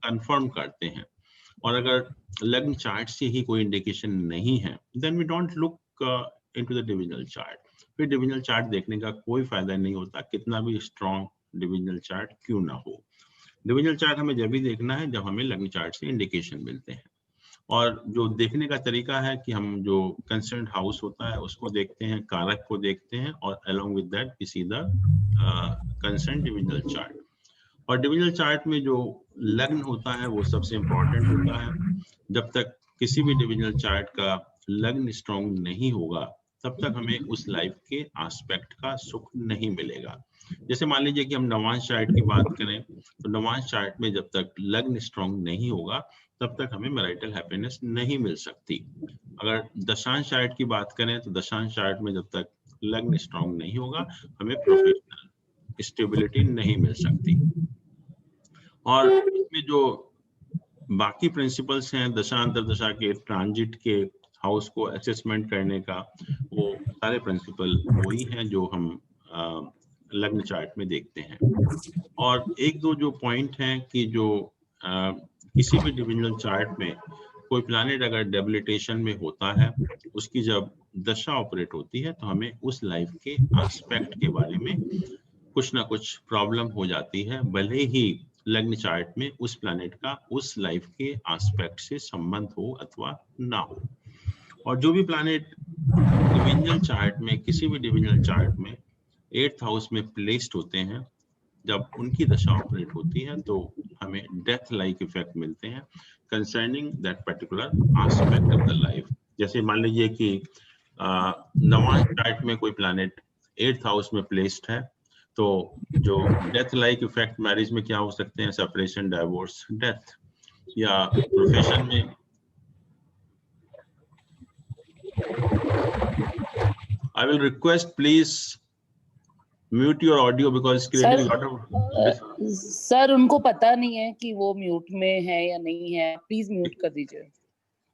कंफर्म करते हैं, और अगर लग्न चार्ट से ही कोई इंडिकेशन नहीं है then we don't look into the divisional chart. फिर डिविजनल चार्ट देखने का कोई फायदा नहीं होता, कितना भी स्ट्रॉन्ग डिविजनल चार्ट क्यों ना हो। डिविजनल चार्ट हमें जब भी देखना है जब हमें लग्न चार्ट से इंडिकेशन मिलते हैं, और जो देखने का तरीका है कि हम जो कंसर्न्ड हाउस होता है उसको देखते हैं, कारक को देखते हैं, और along with that we see the concerned divisional chart. और डिविजनल चार्ट में जो लग्न होता है वो सबसे इंपॉर्टेंट होता है। जब तक किसी भी डिविजनल चार्ट का लग्न स्ट्रॉन्ग नहीं होगा तब तक हमें उस लाइफ के एस्पेक्ट का सुख नहीं मिलेगा। जैसे मान लीजिए कि हम नवांश चार्ट की बात करें तो नवांश चार्ट में जब तक लग्न स्ट्रॉन्ग नहीं होगा तब तक हमें मैरिटल हैप्पीनेस नहीं मिल सकती। अगर दशांश चार्ट की बात करें तो दशांश चार्ट में जब तक लग्न स्ट्रॉन्ग नहीं होगा हमें प्रोफेशनल स्टेबिलिटी नहीं मिल सकती। और इसमें जो बाकी प्रिंसिपल्स हैं दशा अंतरदशा के, ट्रांजिट के, हाउस को असेसमेंट करने का, वो सारे प्रिंसिपल वही हैं जो हम लग्न चार्ट में देखते हैं। और एक दो जो पॉइंट हैं कि जो किसी भी डिविजनल चार्ट में कोई प्लैनेट अगर डेबिलिटेशन में होता है, उसकी जब दशा ऑपरेट होती है तो हमें उस लाइफ के एस्पेक्ट के बारे में कुछ ना कुछ प्रॉब्लम हो जाती है, भले ही लग्न चार्ट में उस प्लैनेट का उस लाइफ के एस्पेक्ट से संबंध हो अथवा ना हो। और जो भी प्लैनेट डिविजनल चार्ट में, किसी भी डिविजनल चार्ट में 8th हाउस में प्लेस्ड होते हैं, जब उनकी दशा ऑपरेट होती है तो हमें डेथ लाइक इफेक्ट मिलते हैं concerning that particular aspect of the life. जैसे मान लीजिए कि नवांश चार्ट में कोई प्लैनेट 8th हाउस में प्लेस्ड है तो जो डेथ लाइक इफेक्ट मैरिज में क्या हो सकते हैं, सेपरेशन, डाइवोर्स, डेथ। या प्रोफेशन में I will request please mute your audio because it's creating a lot of sir उनको पता नहीं है कि वो म्यूट में है या नहीं है, प्लीज म्यूट कर दीजिए।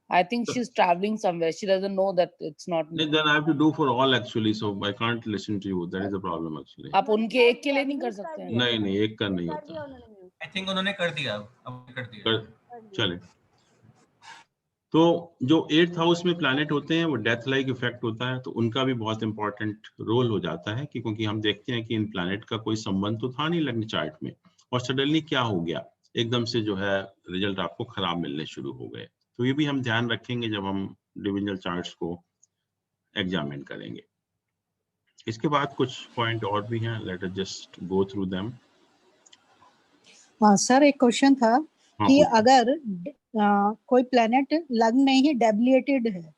I think she's traveling somewhere. She doesn't know that it's not. Then I have to do for all actually, so I can't listen to you. That is the problem actually. आप उनके एक के लिए नहीं कर सकते हैं? नहीं नहीं, एक का नहीं होता। I think उन्होंने कर दिया, अब कर दिया। चले। तो जो 8th हाउस में प्लैनेट होते हैं वो डेथ लाइक इफेक्ट होता है, तो उनका भी बहुत इंपॉर्टेंट रोल हो जाता है कि क्योंकि हम देखते हैं कि इन प्लैनेट का कोई संबंध तो था नहीं लग्न चार्ट में, और सडनली क्या हो गया, एकदम से जो है रिजल्ट आपको खराब मिलने शुरू हो गए। तो ये भी हम ध्यान रखेंगे जब हम डिविजनल चार्ट्स को एग्जामिन करेंगे। इसके बाद कुछ पॉइंट और भी हैं, let us just go through them. Sir एक क्वेश्चन था कि अगर कोई प्लैनेट लग्न में ही डेबिलिटेड है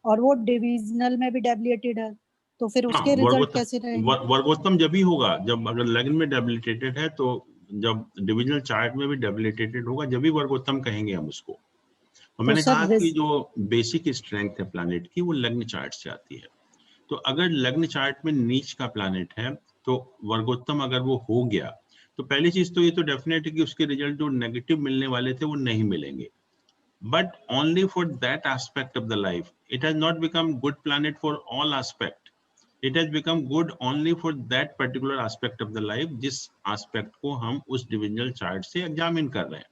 और वो डिविजनल में भी डेबिलिटेड है तो फिर उसके रिजल्ट कैसे रहेंगे? वर्गोत्तम जब ही होगा जब अगर लग्न में डेबिलिटेटेड है, तो जब डिविजनल चार्ट में भी डेबिलिटेटेड होगा जब भी वर्गोत्तम कहेंगे हम उसको। और मैंने कहा कि जो बेसिक स्ट्रेंथ है प्लैनेट की वो लग्न चार्ट से आती है। तो अगर लग्न चार्ट में नीच का प्लैनेट है तो वर्गोत्तम अगर वो हो गया तो पहली चीज तो ये तो डेफिनेट है कि उसके रिजल्ट जो नेगेटिव मिलने वाले थे वो नहीं मिलेंगे, but only for that aspect of the life. It has not become good planet for all aspect, it has become good only for that particular aspect of the life, जिस aspect को हम उस डिविजनल चार्ट से examine कर रहे हैं।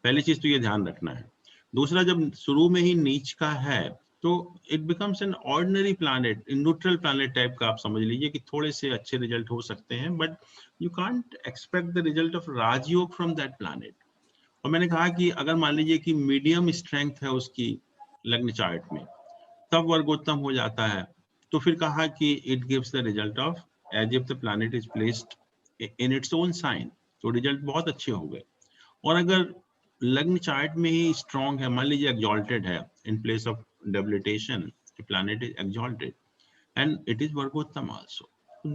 पहली चीज तो ये ध्यान रखना है। दूसरा, जब शुरू में ही नीच का है तो it becomes an ordinary planet, neutral planet type का आप समझ लीजिए कि थोड़े से अच्छे रिजल्ट हो सकते हैं, but you can't expect the result of rajyoga from that planet. और मैंने कहा कि अगर मान लीजिए कि मीडियम स्ट्रेंथ है उसकी लग्न चार्ट में, तब वर्गोत्तम हो जाता है, तो फिर कहा कि it gives the result of as if the planet is placed in its own sign, तो रिजल्ट बहुत अच्छे हो गए। और अगर लग्न चार्ट में ही स्ट्रॉन्ग है, मान लीजिए एक्सॉल्टेड है, in place of debilitation the planet is exalted and it is vargottam also,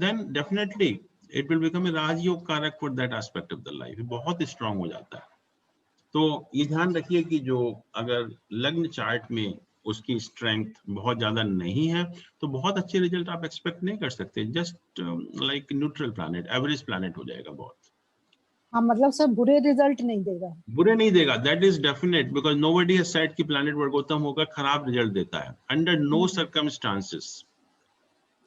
then definitely it will become a rajyog karak for that aspect of the life, बहुत स्ट्रॉन्ग हो जाता है। तो ये ध्यान रखिए कि जो अगर लग्न चार्ट में उसकी स्ट्रेंथ बहुत ज्यादा नहीं है तो बहुत अच्छे रिजल्ट आप एक्सपेक्ट नहीं कर सकते, just like neutral planet, average planet हो जाएगा बहुत। हाँ मतलब सर बुरे रिजल्ट नहीं देगा। बुरे नहीं देगा, that is definite, because nobody has said कि प्लैनेट वर्गोत्तम होगा खराब रिजल्ट देता है, under no circumstances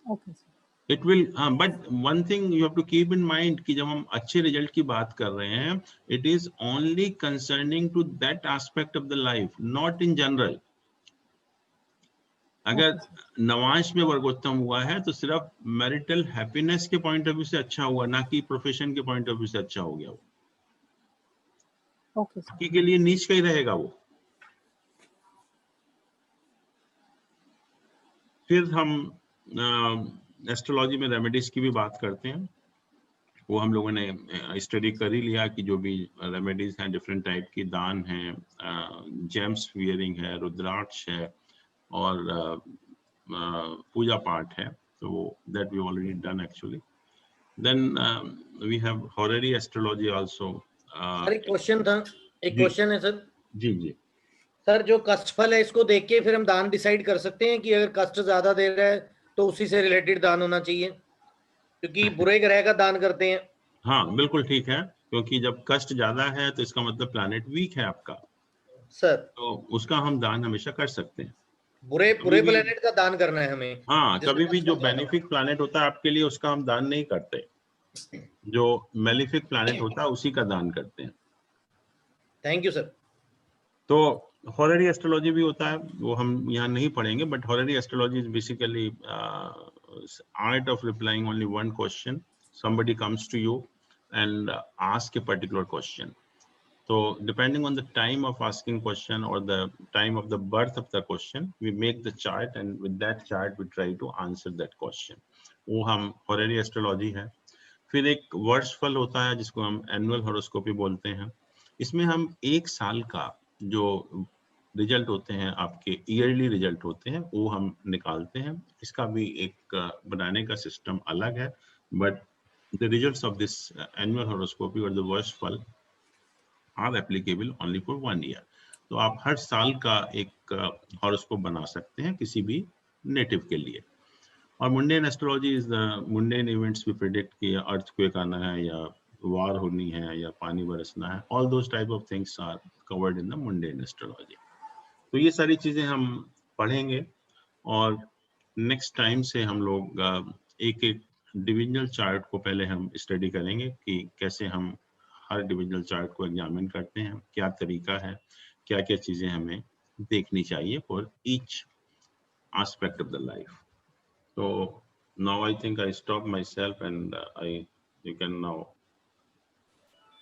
okay sir. It will. But one thing you have to keep in mind कि जब हम अच्छे रिजल्ट की बात कर रहे हैं, it is only concerning to that aspect of the life, not in general. अगर नवांश में वर्गोत्तम हुआ है तो सिर्फ मैरिटल हैप्पीनेस के पॉइंट ऑफ व्यू से अच्छा हुआ, ना कि प्रोफेशन के पॉइंट ऑफ व्यू से अच्छा हो गया वो। ओके बाकी के लिए नीच का ही रहेगा वो। फिर हम एस्ट्रोलॉजी में रेमेडीज की भी बात करते हैं। वो हम लोगों ने स्टडी कर ही लिया कि जो भी रेमेडीज हैं डिफरेंट टाइप की, दान है, जेम्स वियरिंग है, रुद्राक्ष है और पूजा पाठ है, तो that we already done actually. Then we have horary astrology also. Sir एक क्वेश्चन था, एक क्वेश्चन है सर। जी जी सर जो कष्टफल है इसको देख के फिर हम दान डिसाइड कर सकते हैं कि अगर कष्ट ज्यादा दे रहा है तो उसी से रिलेटेड दान होना चाहिए, क्योंकि बुरे ग्रह का दान करते हैं। हाँ बिल्कुल ठीक है, क्योंकि जब कष्ट ज्यादा है तो इसका मतलब प्लैनेट वीक है आपका सर, तो उसका हम दान हमेशा कर सकते हैं। बुरे प्लेनेट का दान करना है हमें। हाँ, कभी भी जो बेनिफिक प्लैनेट होता है आपके लिए उसका हम दान नहीं करते, जो मेलिफिक प्लैनेट होता है उसी का दान करते हैं। Thank you sir. तो हॉररी एस्ट्रोलॉजी भी होता है, वो हम यहाँ नहीं पढ़ेंगे, but horary astrology is basically art of replying only one question. somebody comes to you and ask a particular question, so depending on the time of asking question or the time of the birth of the question, we make the chart and with that chart we try to answer that question. वो हम horary astrology है। फिर एक वर्षफल होता है जिसको हम annual हॉरोस्कोपी बोलते हैं। इसमें हम एक साल का जो रिजल्ट होते हैं, आपके ईयरली रिजल्ट होते हैं, वो हम निकालते हैं। इसका भी एक बनाने का सिस्टम अलग है, but the results of this annual horoscopy or the worshful are applicable only for 1 year. तो आप हर साल का एक हॉरोस्कोप बना सकते हैं किसी भी नेटिव के लिए। और mundane astrology is the mundane events भी प्रेडिक्ट कि अर्थक्वेक आना है या वार होनी है या पानी बरसना है, all those type of things are covered in the mundane astrology. तो ये सारी चीजें हम पढ़ेंगे और नेक्स्ट टाइम से हम लोग एक एक डिविजनल चार्ट को पहले हम स्टडी करेंगे कि कैसे हम हर डिविजनल चार्ट को एग्जामिन करते हैं, क्या तरीका है, क्या क्या चीजें हमें देखनी चाहिए for each aspect of the life. तो now I think I stop myself and you can now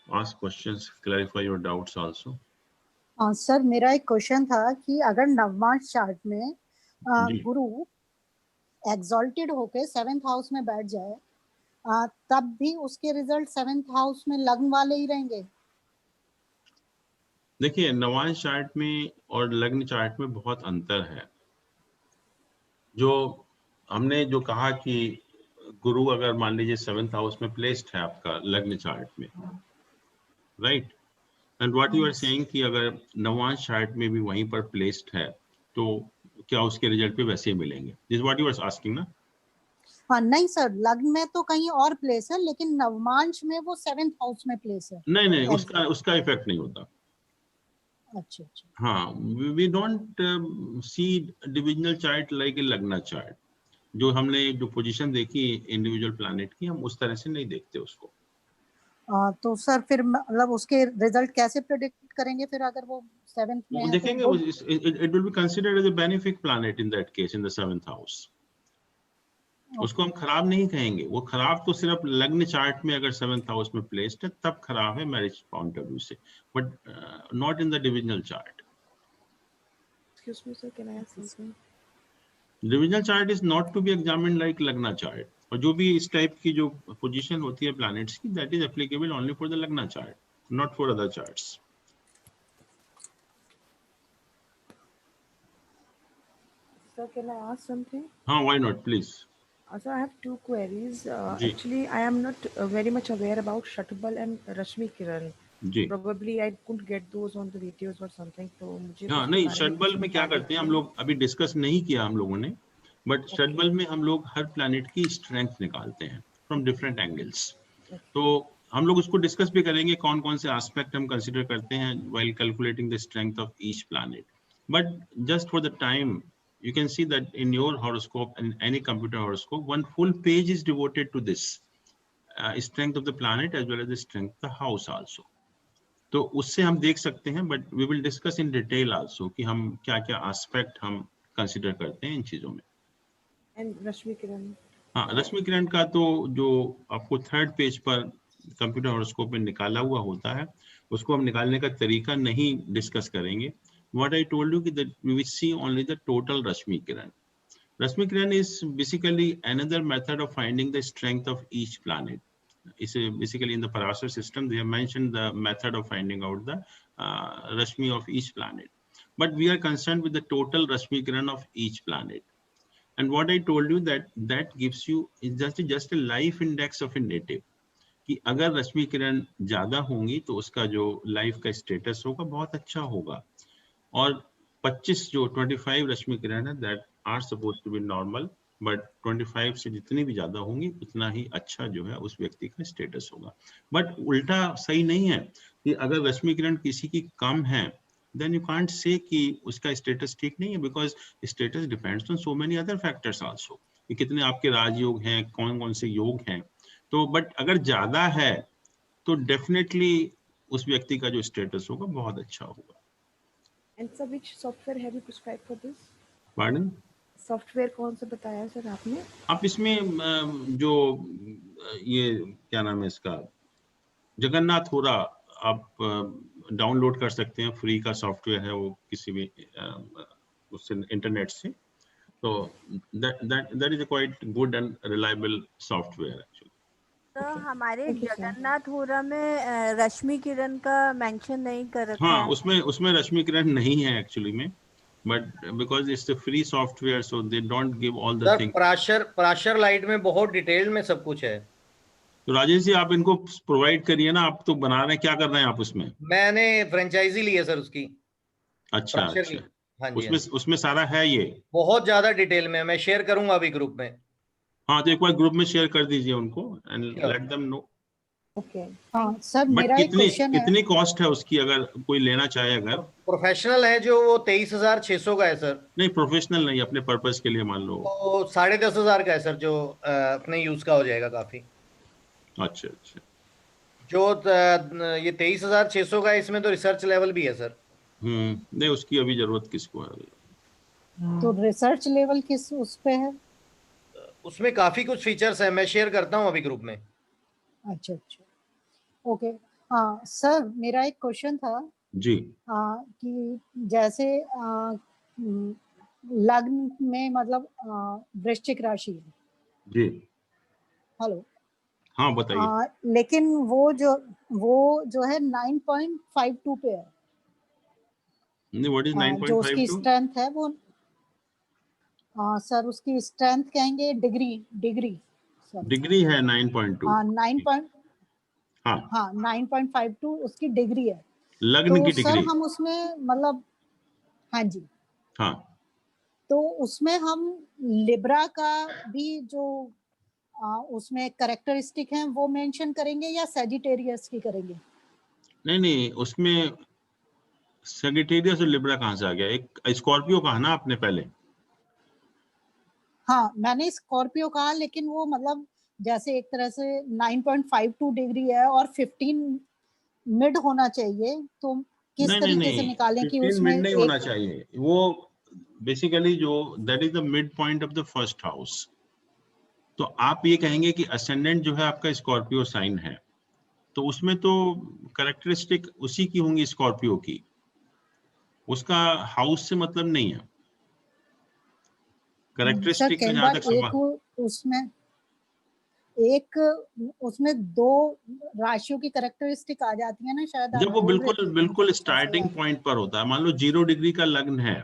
ask questions, clarify your doubts also. Sir मेरा एक क्वेश्चन था कि अगर नवमांश चार्ट में गुरु एक्सॉल्टेड होके 7th हाउस में बैठ जाए, तब भी उसके रिजल्ट 7th हाउस में लग्न वाले ही रहेंगे? देखिए, नवांश चार्ट में और लग्न चार्ट में बहुत अंतर है। जो हमने जो कहा कि गुरु अगर मान लीजिए 7th हाउस में प्लेस्ड है आपका लग्न चार्ट में, right, and what you are saying कि अगर नवांश चार्ट में भी वहीं पर प्लेस्ड है तो क्या उसके रिजल्ट भी वैसे ही मिलेंगे? This what you are asking ना? हाँ नहीं सर, लग्न में तो कहीं और प्लेस है, लेकिन नवमांश में वो 7th हाउस में प्लेस है। नहीं, उसका इफेक्ट नहीं होता। अच्छा। हाँ, we don't see divisional chart like a lagna chart. जो हमने जो पोजीशन देखी इंडिविजुअल प्लैनेट की, हम उस तरह से नहीं देखते उसको। तो सर फिर मतलब उसके रिजल्ट कैसे प्रेडिक्ट करेंगे फिर अगर वो 7th में है? देखेंगे, it will be considered as a benefic planet in that case in the 7th house. उसको हम खराब नहीं कहेंगे, वो खराब तो सिर्फ लग्न चार्ट में अगर 7th हाउस में प्लेस्ड है तब खराब है मैरिज पॉइंट ऑफ व्यू से, but not in the divisional chart. Excuse me, sir, can I ask something? Divisional chart is not to be examined like lagna chart, और जो भी इस टाइप की जो पोजीशन होती है प्लैनेट्स की, that is applicable only for the lagna chart, not for other charts. Sir, can I ask something? हाँ, why not, please. So I have two queries. Actually, I am not very much aware about Shatbal and Rashmi Kiran. जी, Probably I couldn't get those on the videos or something. तो मुझे हाँ, उसके नहीं, बारे में षटबल कुछ में क्या बता करते हैं हम दीजिए। लोग, अभी डिस्कस नहीं किया हम लोगों ने, बट षटबल में हम लोग हर प्लैनेट की स्ट्रेंथ निकालते हैं फ्रॉम डिफरेंट एंगल्स। तो हम लोग उसको डिस्कस भी करेंगे कौन कौन से एस्पेक्ट हम कंसिडर करते हैं while calculating the strength of each planet. But just for the time, you can see that in your horoscope and any computer horoscope, one full page is devoted to this strength of the planet as well as the strength of the house also. तो उससे हम देख सकते हैं, but we will discuss in detail also कि हम क्या क्या एस्पेक्ट हम कंसिडर करते हैं इन चीजों में. And रश्मि किरण. हाँ, रश्मि किरण का तो जो आपको थर्ड पेज पर कंप्यूटर हॉरोस्कोप में निकाला हुआ होता है, उसको हम निकालने का तरीका नहीं डिस्कस करेंगे. What I told you that we will see only the total Rashmi Kiran. Rashmi Kiran is basically another method of finding the strength of each planet. It's basically in the Parashar system, they have mentioned the method of finding out the Rashmi of each planet. But we are concerned with the total Rashmi Kiran of each planet. And what I told you that gives you is just a life index of a native. कि अगर रश्मि किरण ज्यादा होंगी तो उसका जो life का status होगा बहुत अच्छा होगा, और 25 रश्मि किरण है that are suppose to be normal, but 25 से जितनी भी ज्यादा होंगी उतना ही अच्छा जो है उस व्यक्ति का स्टेटस होगा. बट उल्टा सही नहीं है कि अगर रश्मि किरण किसी की कम है then you can't say कि उसका स्टेटस ठीक नहीं है, because status depends on so many other factors also, कि कितने आपके राजयोग हैं, कौन कौन से योग हैं. तो बट अगर ज्यादा है तो डेफिनेटली उस व्यक्ति का जो स्टेटस होगा बहुत अच्छा होगा. And sir, which software have you prescribed for this? Pardon? Software कौन सा बताया सर आपने? आप इसमें जो ये क्या नाम है इसका, जगन्नाथ होरा आप डाउनलोड कर सकते हैं, फ्री का सॉफ्टवेयर है वो किसी भी उससे इंटरनेट से. तो that is a quite good and reliable software actually. तो हमारे जगन्नाथ होरा में रश्मि किरण का मेंशन नहीं कर रखा है. हाँ, उसमें रश्मि किरण नहीं है एक्चुअली में, but because it's a free software so they don't give all the thing. Parashar light में बहुत डिटेल में सब कुछ है. तो राजेश जी आप इनको प्रोवाइड करिए ना, आप तो बना रहे हैं, क्या कर रहे हैं आप उसमें? मैंने फ्रेंचाइजी ली है सर उसकी. अच्छा. हाँ जी, उसमें सारा है, ये बहुत ज्यादा डिटेल में. मैं शेयर करूंगा अभी ग्रुप में. हाँ, तो एक बार ग्रुप में शेयर कर दीजिए उनको and let them know. Okay. हाँ सर, मेरा एक क्वेश्चन है. कितनी कॉस्ट है उसकी अगर कोई लेना चाहे? अगर प्रोफेशनल है जो वो 23,600 का है सर. नहीं, प्रोफेशनल नहीं, अपने पर्पस के लिए मान लो तो 10,500 का है सर, जो अपने यूज का हो जाएगा काफी. अच्छा. जो ये 23,600 का है, इसमें तो रिसर्च लेवल भी है सर. नहीं, उसकी अभी जरूरत किसको है? तो रिसर्च लेवल किस उस पे है? उसमें काफी कुछ फीचर्स है, मैं शेयर करता हूँ अभी ग्रुप में. अच्छा. ओके. हाँ सर, मेरा एक क्वेश्चन था जी. कि जैसे लग्न में मतलब वृश्चिक राशि है जी. हेलो. हाँ बताइए. लेकिन वो जो है 9.52 पे है. नहीं, व्हाट इज 9.52? जो उसकी स्ट्रेंथ है वो सर, उसकी स्ट्रेंथ कहेंगे डिग्री है 9.2. हाँ 9.52 उसकी डिग्री है, लग्न तो की डिग्री. सर हम उसमें मतलब हाँ जी, हाँ, तो उसमें हम लिब्रा का भी जो उसमें कैरेक्टरिस्टिक हैं वो मेंशन करेंगे या सैजिटेरियस की करेंगे? नहीं, उसमें सैजिटेरियस और लिब्रा कहाँ से आ गया? एक स्कॉर्पियो कहा ना आपने पहले? हाँ, मैंने स्कॉर्पियो कहा, लेकिन वो मतलब जैसे एक तरह से 9.52 डिग्री है और 15 मिड होना चाहिए, तो किस तरीके से निकालें कि उसमें मिड नहीं होना चाहिए? वो बेसिकली जो that is the mid point of the first house. तो आप ये कहेंगे कि असेंडेंट जो है आपका स्कॉर्पियो साइन है, तो उसमें तो कैरेक्टरिस्टिक उसी की होंगी स्कॉर्पियो की, उसका हाउस से मतलब नहीं है. कैरेक्टरिस्टिक में जहां तक उसमें दो राशियों की कैरेक्टरिस्टिक आ जाती है ना शायद. जब वो बिल्कुल स्टार्टिंग पॉइंट पर होता है, मान लो 0 डिग्री का लग्न है,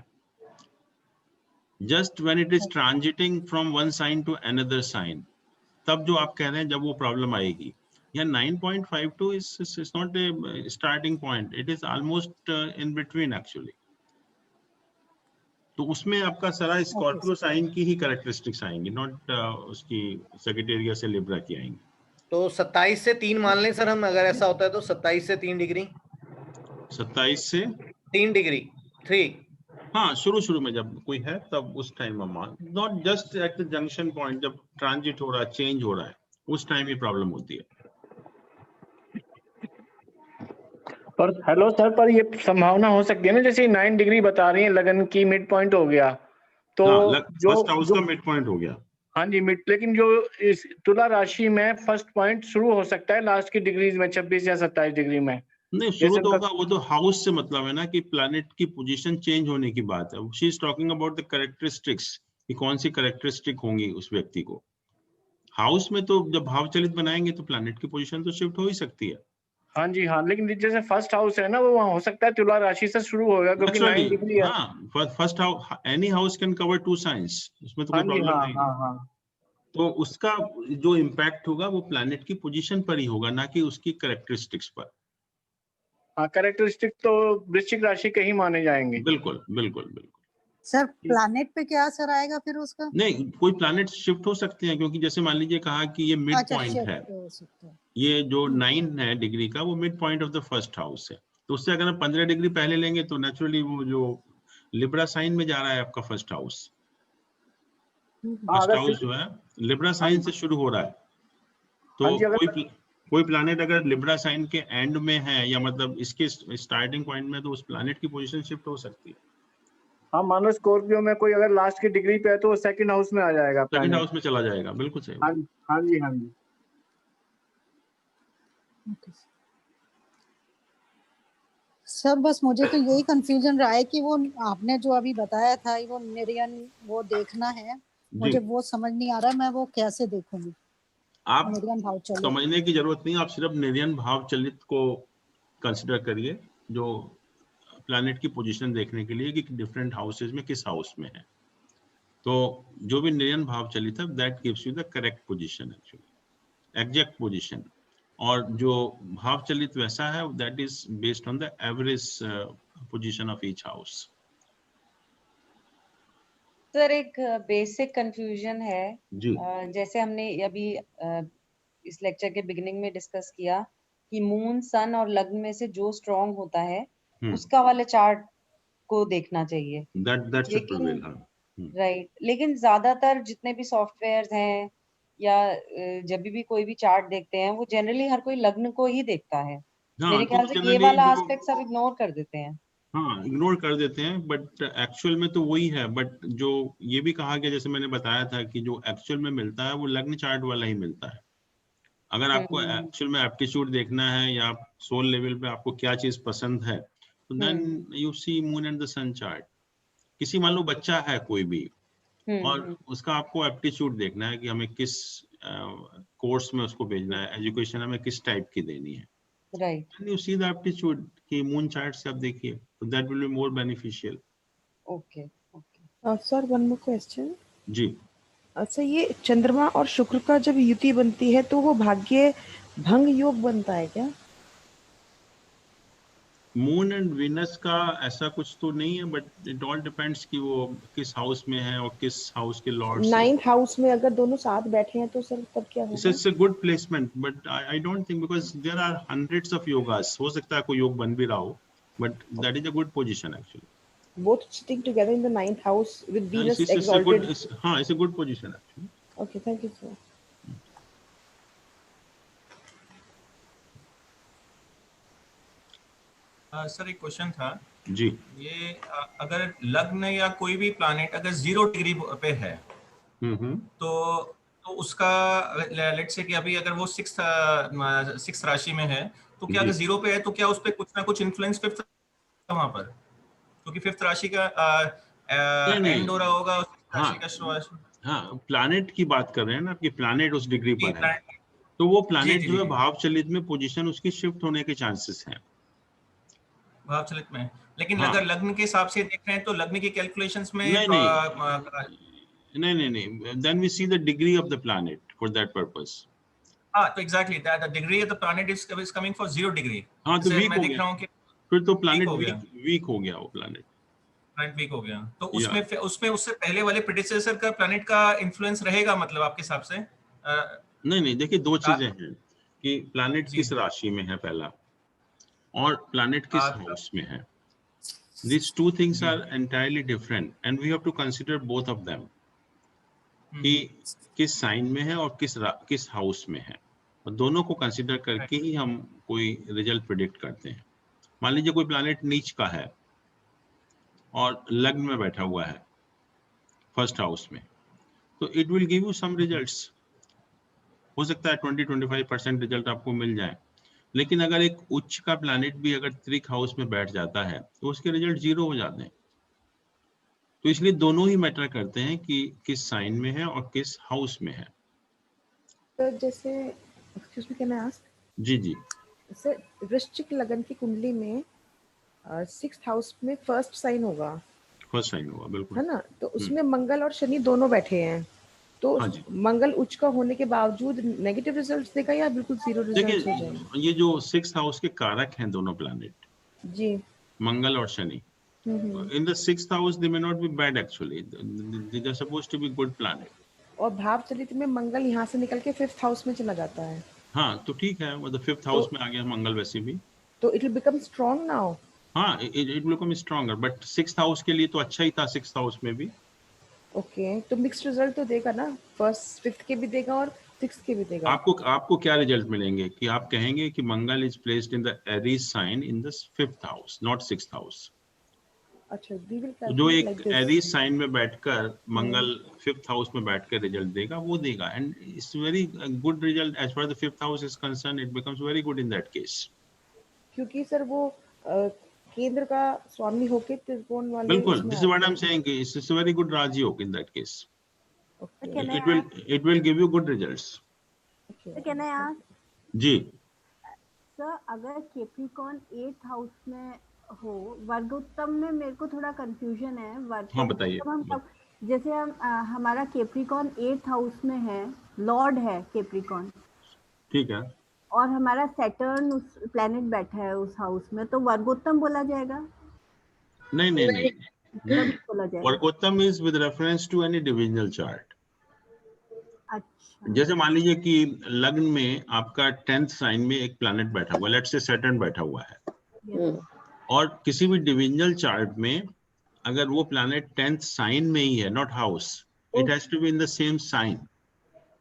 just when it is transiting from one sign to another sign, तब जो आप कह रहे हैं जब वो प्रॉब्लम आएगी. या 9.52 is not a starting point, it is almost in between actually. तो उसमें आपका सारा स्कॉर्पियो साइन की ही कैरेक्टरिस्टिक्स आएंगी, नॉट उसकी सैजिटेरियस से लिब्रा की आएंगी. तो 27 से 3 मान लें सर हम, अगर ऐसा होता है तो 27 से 3 डिग्री, 27 से 3 डिग्री 3। हाँ, शुरू में जब कोई है तब उस टाइम हम मान, not just at the junction point, जब ट्रांजिट हो रहा है, चेंज हो रहा है, उस टाइम ही प्रॉब्लम होती है। पर हेलो सर, पर ये संभावना हो सकती है ना, जैसे 9 डिग्री बता रही है लगन की, मिड पॉइंट हो गया तो हाँ, जो फर्स्ट हाउस का मिड पॉइंट हो गया। हाँ जी मिड, लेकिन जो इस तुला राशि में फर्स्ट पॉइंट शुरू हो सकता है लास्ट की डिग्रीज में 26 या 27 डिग्री में। नहीं, शुरू तो होगा, वो तो हाउस से मतलब है ना कि प्लैनेट की पोजीशन चेंज होने की बात है। She is talking about the characteristics, कि कौन सी कैरेक्टरिस्टिक होंगी उस व्यक्ति को। हाउस में तो जब भाव चलित बनाएंगे तो प्लैनेट की पोजीशन तो शिफ्ट हो ही सकती है। हाँ जी हाँ, लेकिन जैसे फर्स्ट हाउस है ना, वो वहाँ हो सकता है तुला राशि से शुरू होगा क्योंकि 9 डिग्री है। हाँ, first house, any house can cover 2 science, उसमें तो कोई प्रॉब्लम नहीं। हाँ। तो उसका जो इम्पैक्ट होगा वो प्लैनेट की पोजीशन पर ही होगा, ना कि उसकी कैरेक्टरिस्टिक्स पर। हाँ, कैरेक्टरिस्टिक तो वृश्चिक राशि के ही माने जाएंगे। बिल्कुल बिल्कुल बिल्कुल। सर प्लैनेट पे क्या असर आएगा फिर उसका? नहीं, कोई प्लैनेट शिफ्ट हो सकते हैं, क्योंकि जैसे मान लीजिए कहा कि ये मिड पॉइंट है, ये जो 9 है डिग्री का, वो mid point of the first house है। तो उससे अगर हम 15 डिग्री पहले लेंगे तो नेचुरली वो जो लिब्रा साइन में जा रहा है आपका फर्स्ट हाउस, फर्स्ट हाउस जो है लिब्रा साइन से शुरू हो रहा है। तो कोई प्लैनेट अगर लिब्रा साइन के एंड में है, या मतलब इसके स्टार्टिंग पॉइंट में, तो उस प्लैनेट की पोजीशन शिफ्ट हो सकती है। हाँ, मानो स्कॉर्पियो में कोई अगर लास्ट की डिग्री पे है तो वो सेकंड हाउस में आ जाएगा, सेकंड हाउस में चला जाएगा। बिल्कुल सही। हाँ जी। सर बस मुझे तो यही कंफ्यूजन रहा है कि वो आपने जो अभी बताया था वो नेरियन वो देखना है, मुझे वो समझ नहीं आ रहा, मैं वो कैसे देखूंगी? आप समझने की जरूरत नहीं, आप सिर्फ नेरियन भाव चलित को कंसिडर करिए, जो प्लैनेट की पोजीशन देखने के लिए कि डिफरेंट हाउसेज में किस हाउस में है। तो जो भी नेरियन भाव चलित है, that gives you the correct position, actually exact position. और जो भाव चलित वैसा है, that is based on the average position of each house. Sir एक बेसिक कंफ्यूजन है जी। जैसे हमने अभी इस लेक्चर के बिगिनिंग में डिस्कस किया कि मून, सन और लग्न में से जो स्ट्रॉन्ग होता है उसका वाले चार्ट को देखना चाहिए। राइट, लेकिन ज्यादातर जितने भी सॉफ्टवेयर्स हैं या जब भी कोई भी चार्ट देखते हैं, वो जनरली हर कोई लग्न को ही देखता है। मेरे ख्याल से ये वाला एस्पेक्ट सब इग्नोर कर देते हैं। हाँ, इग्नोर कर देते हैं, बट एक्चुअल में तो वही है। बट जो ये भी कहा गया, जैसे मैंने बताया था, कि जो एक्चुअल में मिलता है वो लग्न चार्ट वाला ही मिलता है। अगर आपको एक्चुअल में एप्टीट्यूड देखना है या सोल लेवल पे आपको क्या चीज पसंद है, तो then you see moon and the sun chart. किसी मान लो बच्चा है कोई भी, और उसका आपको एप्टीट्यूड देखना है कि हमें किस कोर्स में उसको भेजना है, एजुकेशन हमें किस टाइप की देनी है। Right, you see the aptitude कि मून चार्ट से आप देखिए, तो that will be more beneficial. Okay. Sir one more question. जी। अच्छा, ये चंद्रमा और शुक्र का जब युति बनती है तो वो भाग्य भंग योग बनता है क्या? मून एंड वीनस का ऐसा कुछ तो नहीं है, बट इट ऑल डिपेंड्स कि वो किस हाउस में है और किस हाउस के लॉर्ड। 9th हाउस में अगर दोनों साथ बैठे हैं तो सर तब क्या होगा? It's a good placement, but I don't think, because there are hundreds of yogas. हो सकता है कोई योग बन भी रहा हो, but that is a good position actually. Both sitting together in the 9th house with Venus exalted. It's a good position actually. Okay, thank you sir. Sir एक क्वेश्चन था जी। ये अगर लग्न या कोई भी प्लैनेट अगर 0 डिग्री पे है, तो उसका लेट्स से कि अभी अगर वो 6th राशि में है, तो क्या अगर 0 पे है तो क्या उस पर कुछ ना कुछ इन्फ्लुएंस 5th वहां पर, क्योंकि 5th राशि का एंड हो रहा होगा उस राशि का शुरुआत। हाँ, प्लैनेट की बात कर रहे हैं ना, आपकी प्लैनेट उस डिग्री पर है, तो वो प्लैनेट जो है भाव चलित में पोजीशन उसकी शिफ्ट होने के चांसेस हैं भाव चलित में। लेकिन अगर लग्न के हिसाब से देख रहे हैं तो लग्न की कैलकुलेशंस में नहीं, then we see the degree of the planet for that purpose. हाँ, तो exactly that the degree of the planet is coming for 0 degree. हाँ, तो वीक हो गया, फिर तो प्लैनेट वीक हो गया, वो प्लैनेट वीक हो गया। तो उसमें उससे पहले वाले प्रेडिसेसर का प्लैनेट का इन्फ्लुएंस रहेगा, मतलब आपके हिसाब से नहीं, देखिए दो चीजें हैं कि प्लैनेट किस राशि में है पहला, और प्लैनेट किस हाउस में है. These two things are entirely different and we have to consider both of them. कि किस साइन में है और किस हाउस में है, और दोनों को कंसिडर करके ही हम कोई रिजल्ट प्रेडिक्ट करते हैं. मान लीजिए कोई प्लैनेट नीच का है और लग्न में बैठा हुआ है फर्स्ट हाउस में, तो it will give you some results. हो सकता है 20-25% रिजल्ट आपको मिल जाए. लेकिन अगर एक उच्च का प्लैनेट भी अगर त्रिक हाउस में बैठ जाता है तो उसके रिजल्ट 0 हो जाते हैं. तो इसलिए दोनों ही मैटर करते हैं कि किस साइन में है और किस हाउस में है. तो जैसे excuse me, can I ask? जी सर, वृश्चिक लगन की कुंडली में 6th हाउस में फर्स्ट साइन होगा, फर्स्ट साइन होगा, बिल्कुल है ना? तो उसमें मंगल और शनि दोनों बैठे हैं, तो हाँ मंगल उच्च का होने के बावजूद नेगेटिव रिजल्ट्स देगा या बिल्कुल 0 रिजल्ट्स हो जाएंगे? देखिए ये जो 6th हाउस के कारक हैं दोनों प्लैनेट, जी, मंगल और Shani, in the 6th house they may not be bad actually, they are supposed to be good planet. और भाव चलित में मंगल यहाँ से निकल के 5th हाउस में चला जाता है. हाँ तो ठीक है, मतलब 5th हाउस में आ गया मंगल वैसे भी, तो it will become strong now. हाँ it will become stronger, but 6th house के लिए तो अच्छा ही था 6th हाउस में भी. ओके, तो मिक्स्ड रिजल्ट तो देगा ना, फर्स्ट 5th के भी देगा और 6th के भी देगा. आपको क्या रिजल्ट मिलेंगे कि आप कहेंगे कि Mangal is placed in the Aries sign in the 5th house, not 6th house. अच्छा, जो एक एरीज साइन में बैठकर मंगल 5th हाउस में बैठकर रिजल्ट देगा वो देगा, and it's very good result as far the 5th house is concern. It becomes very good in that case. क्योंकि सर वो केंद्र का स्वामी होके त्रिकोण वाले, बिल्कुल, this is what I am saying कि it's very good Rajyoga in that case. It will give you good results. So can I ask? जी. सर अगर कैप्रिकॉर्न 8th हाउस में हो, वर्गोत्तम में मेरे को थोड़ा कंफ्यूजन है. हाँ बताइए. जैसे हमारा कैप्रिकॉर्न 8th हाउस में है, लॉर्ड है कैप्रिकॉर्न, ठीक है, और हमारा सैटर्न उस प्लेनेट बैठा है उस हाउस में, तो वर्गोत्तम बोला जाएगा? नहीं बोला जाएगा. Vargottama is with reference to any divisional chart. अच्छा, जैसे मान लीजिए कि लग्न में आपका 10th साइन में एक प्लैनेट बैठा हुआ है, लेट्स से सैटर्न बैठा हुआ है, और किसी भी डिविजनल चार्ट में अगर वो प्लैनेट 10th साइन में ही है, not house, it has to be in the same sign.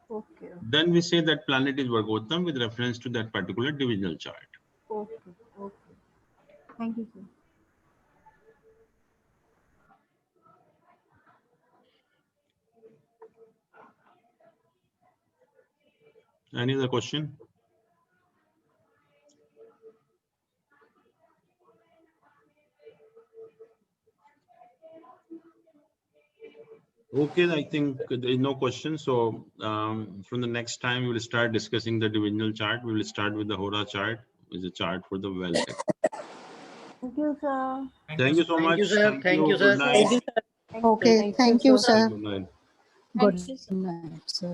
Okay. Then we say that planet is Vargottam with reference to that particular divisional chart. Okay. Thank you, sir. Any other question? Okay, I think there is no question. So from the next time, we will start discussing the divisional chart. We will start with the Hora chart, which is a chart for the wealth. Thank you, sir. Thank you so much. Thank you, sir. Good night. Okay, thank you, sir. Good night. Good night, sir.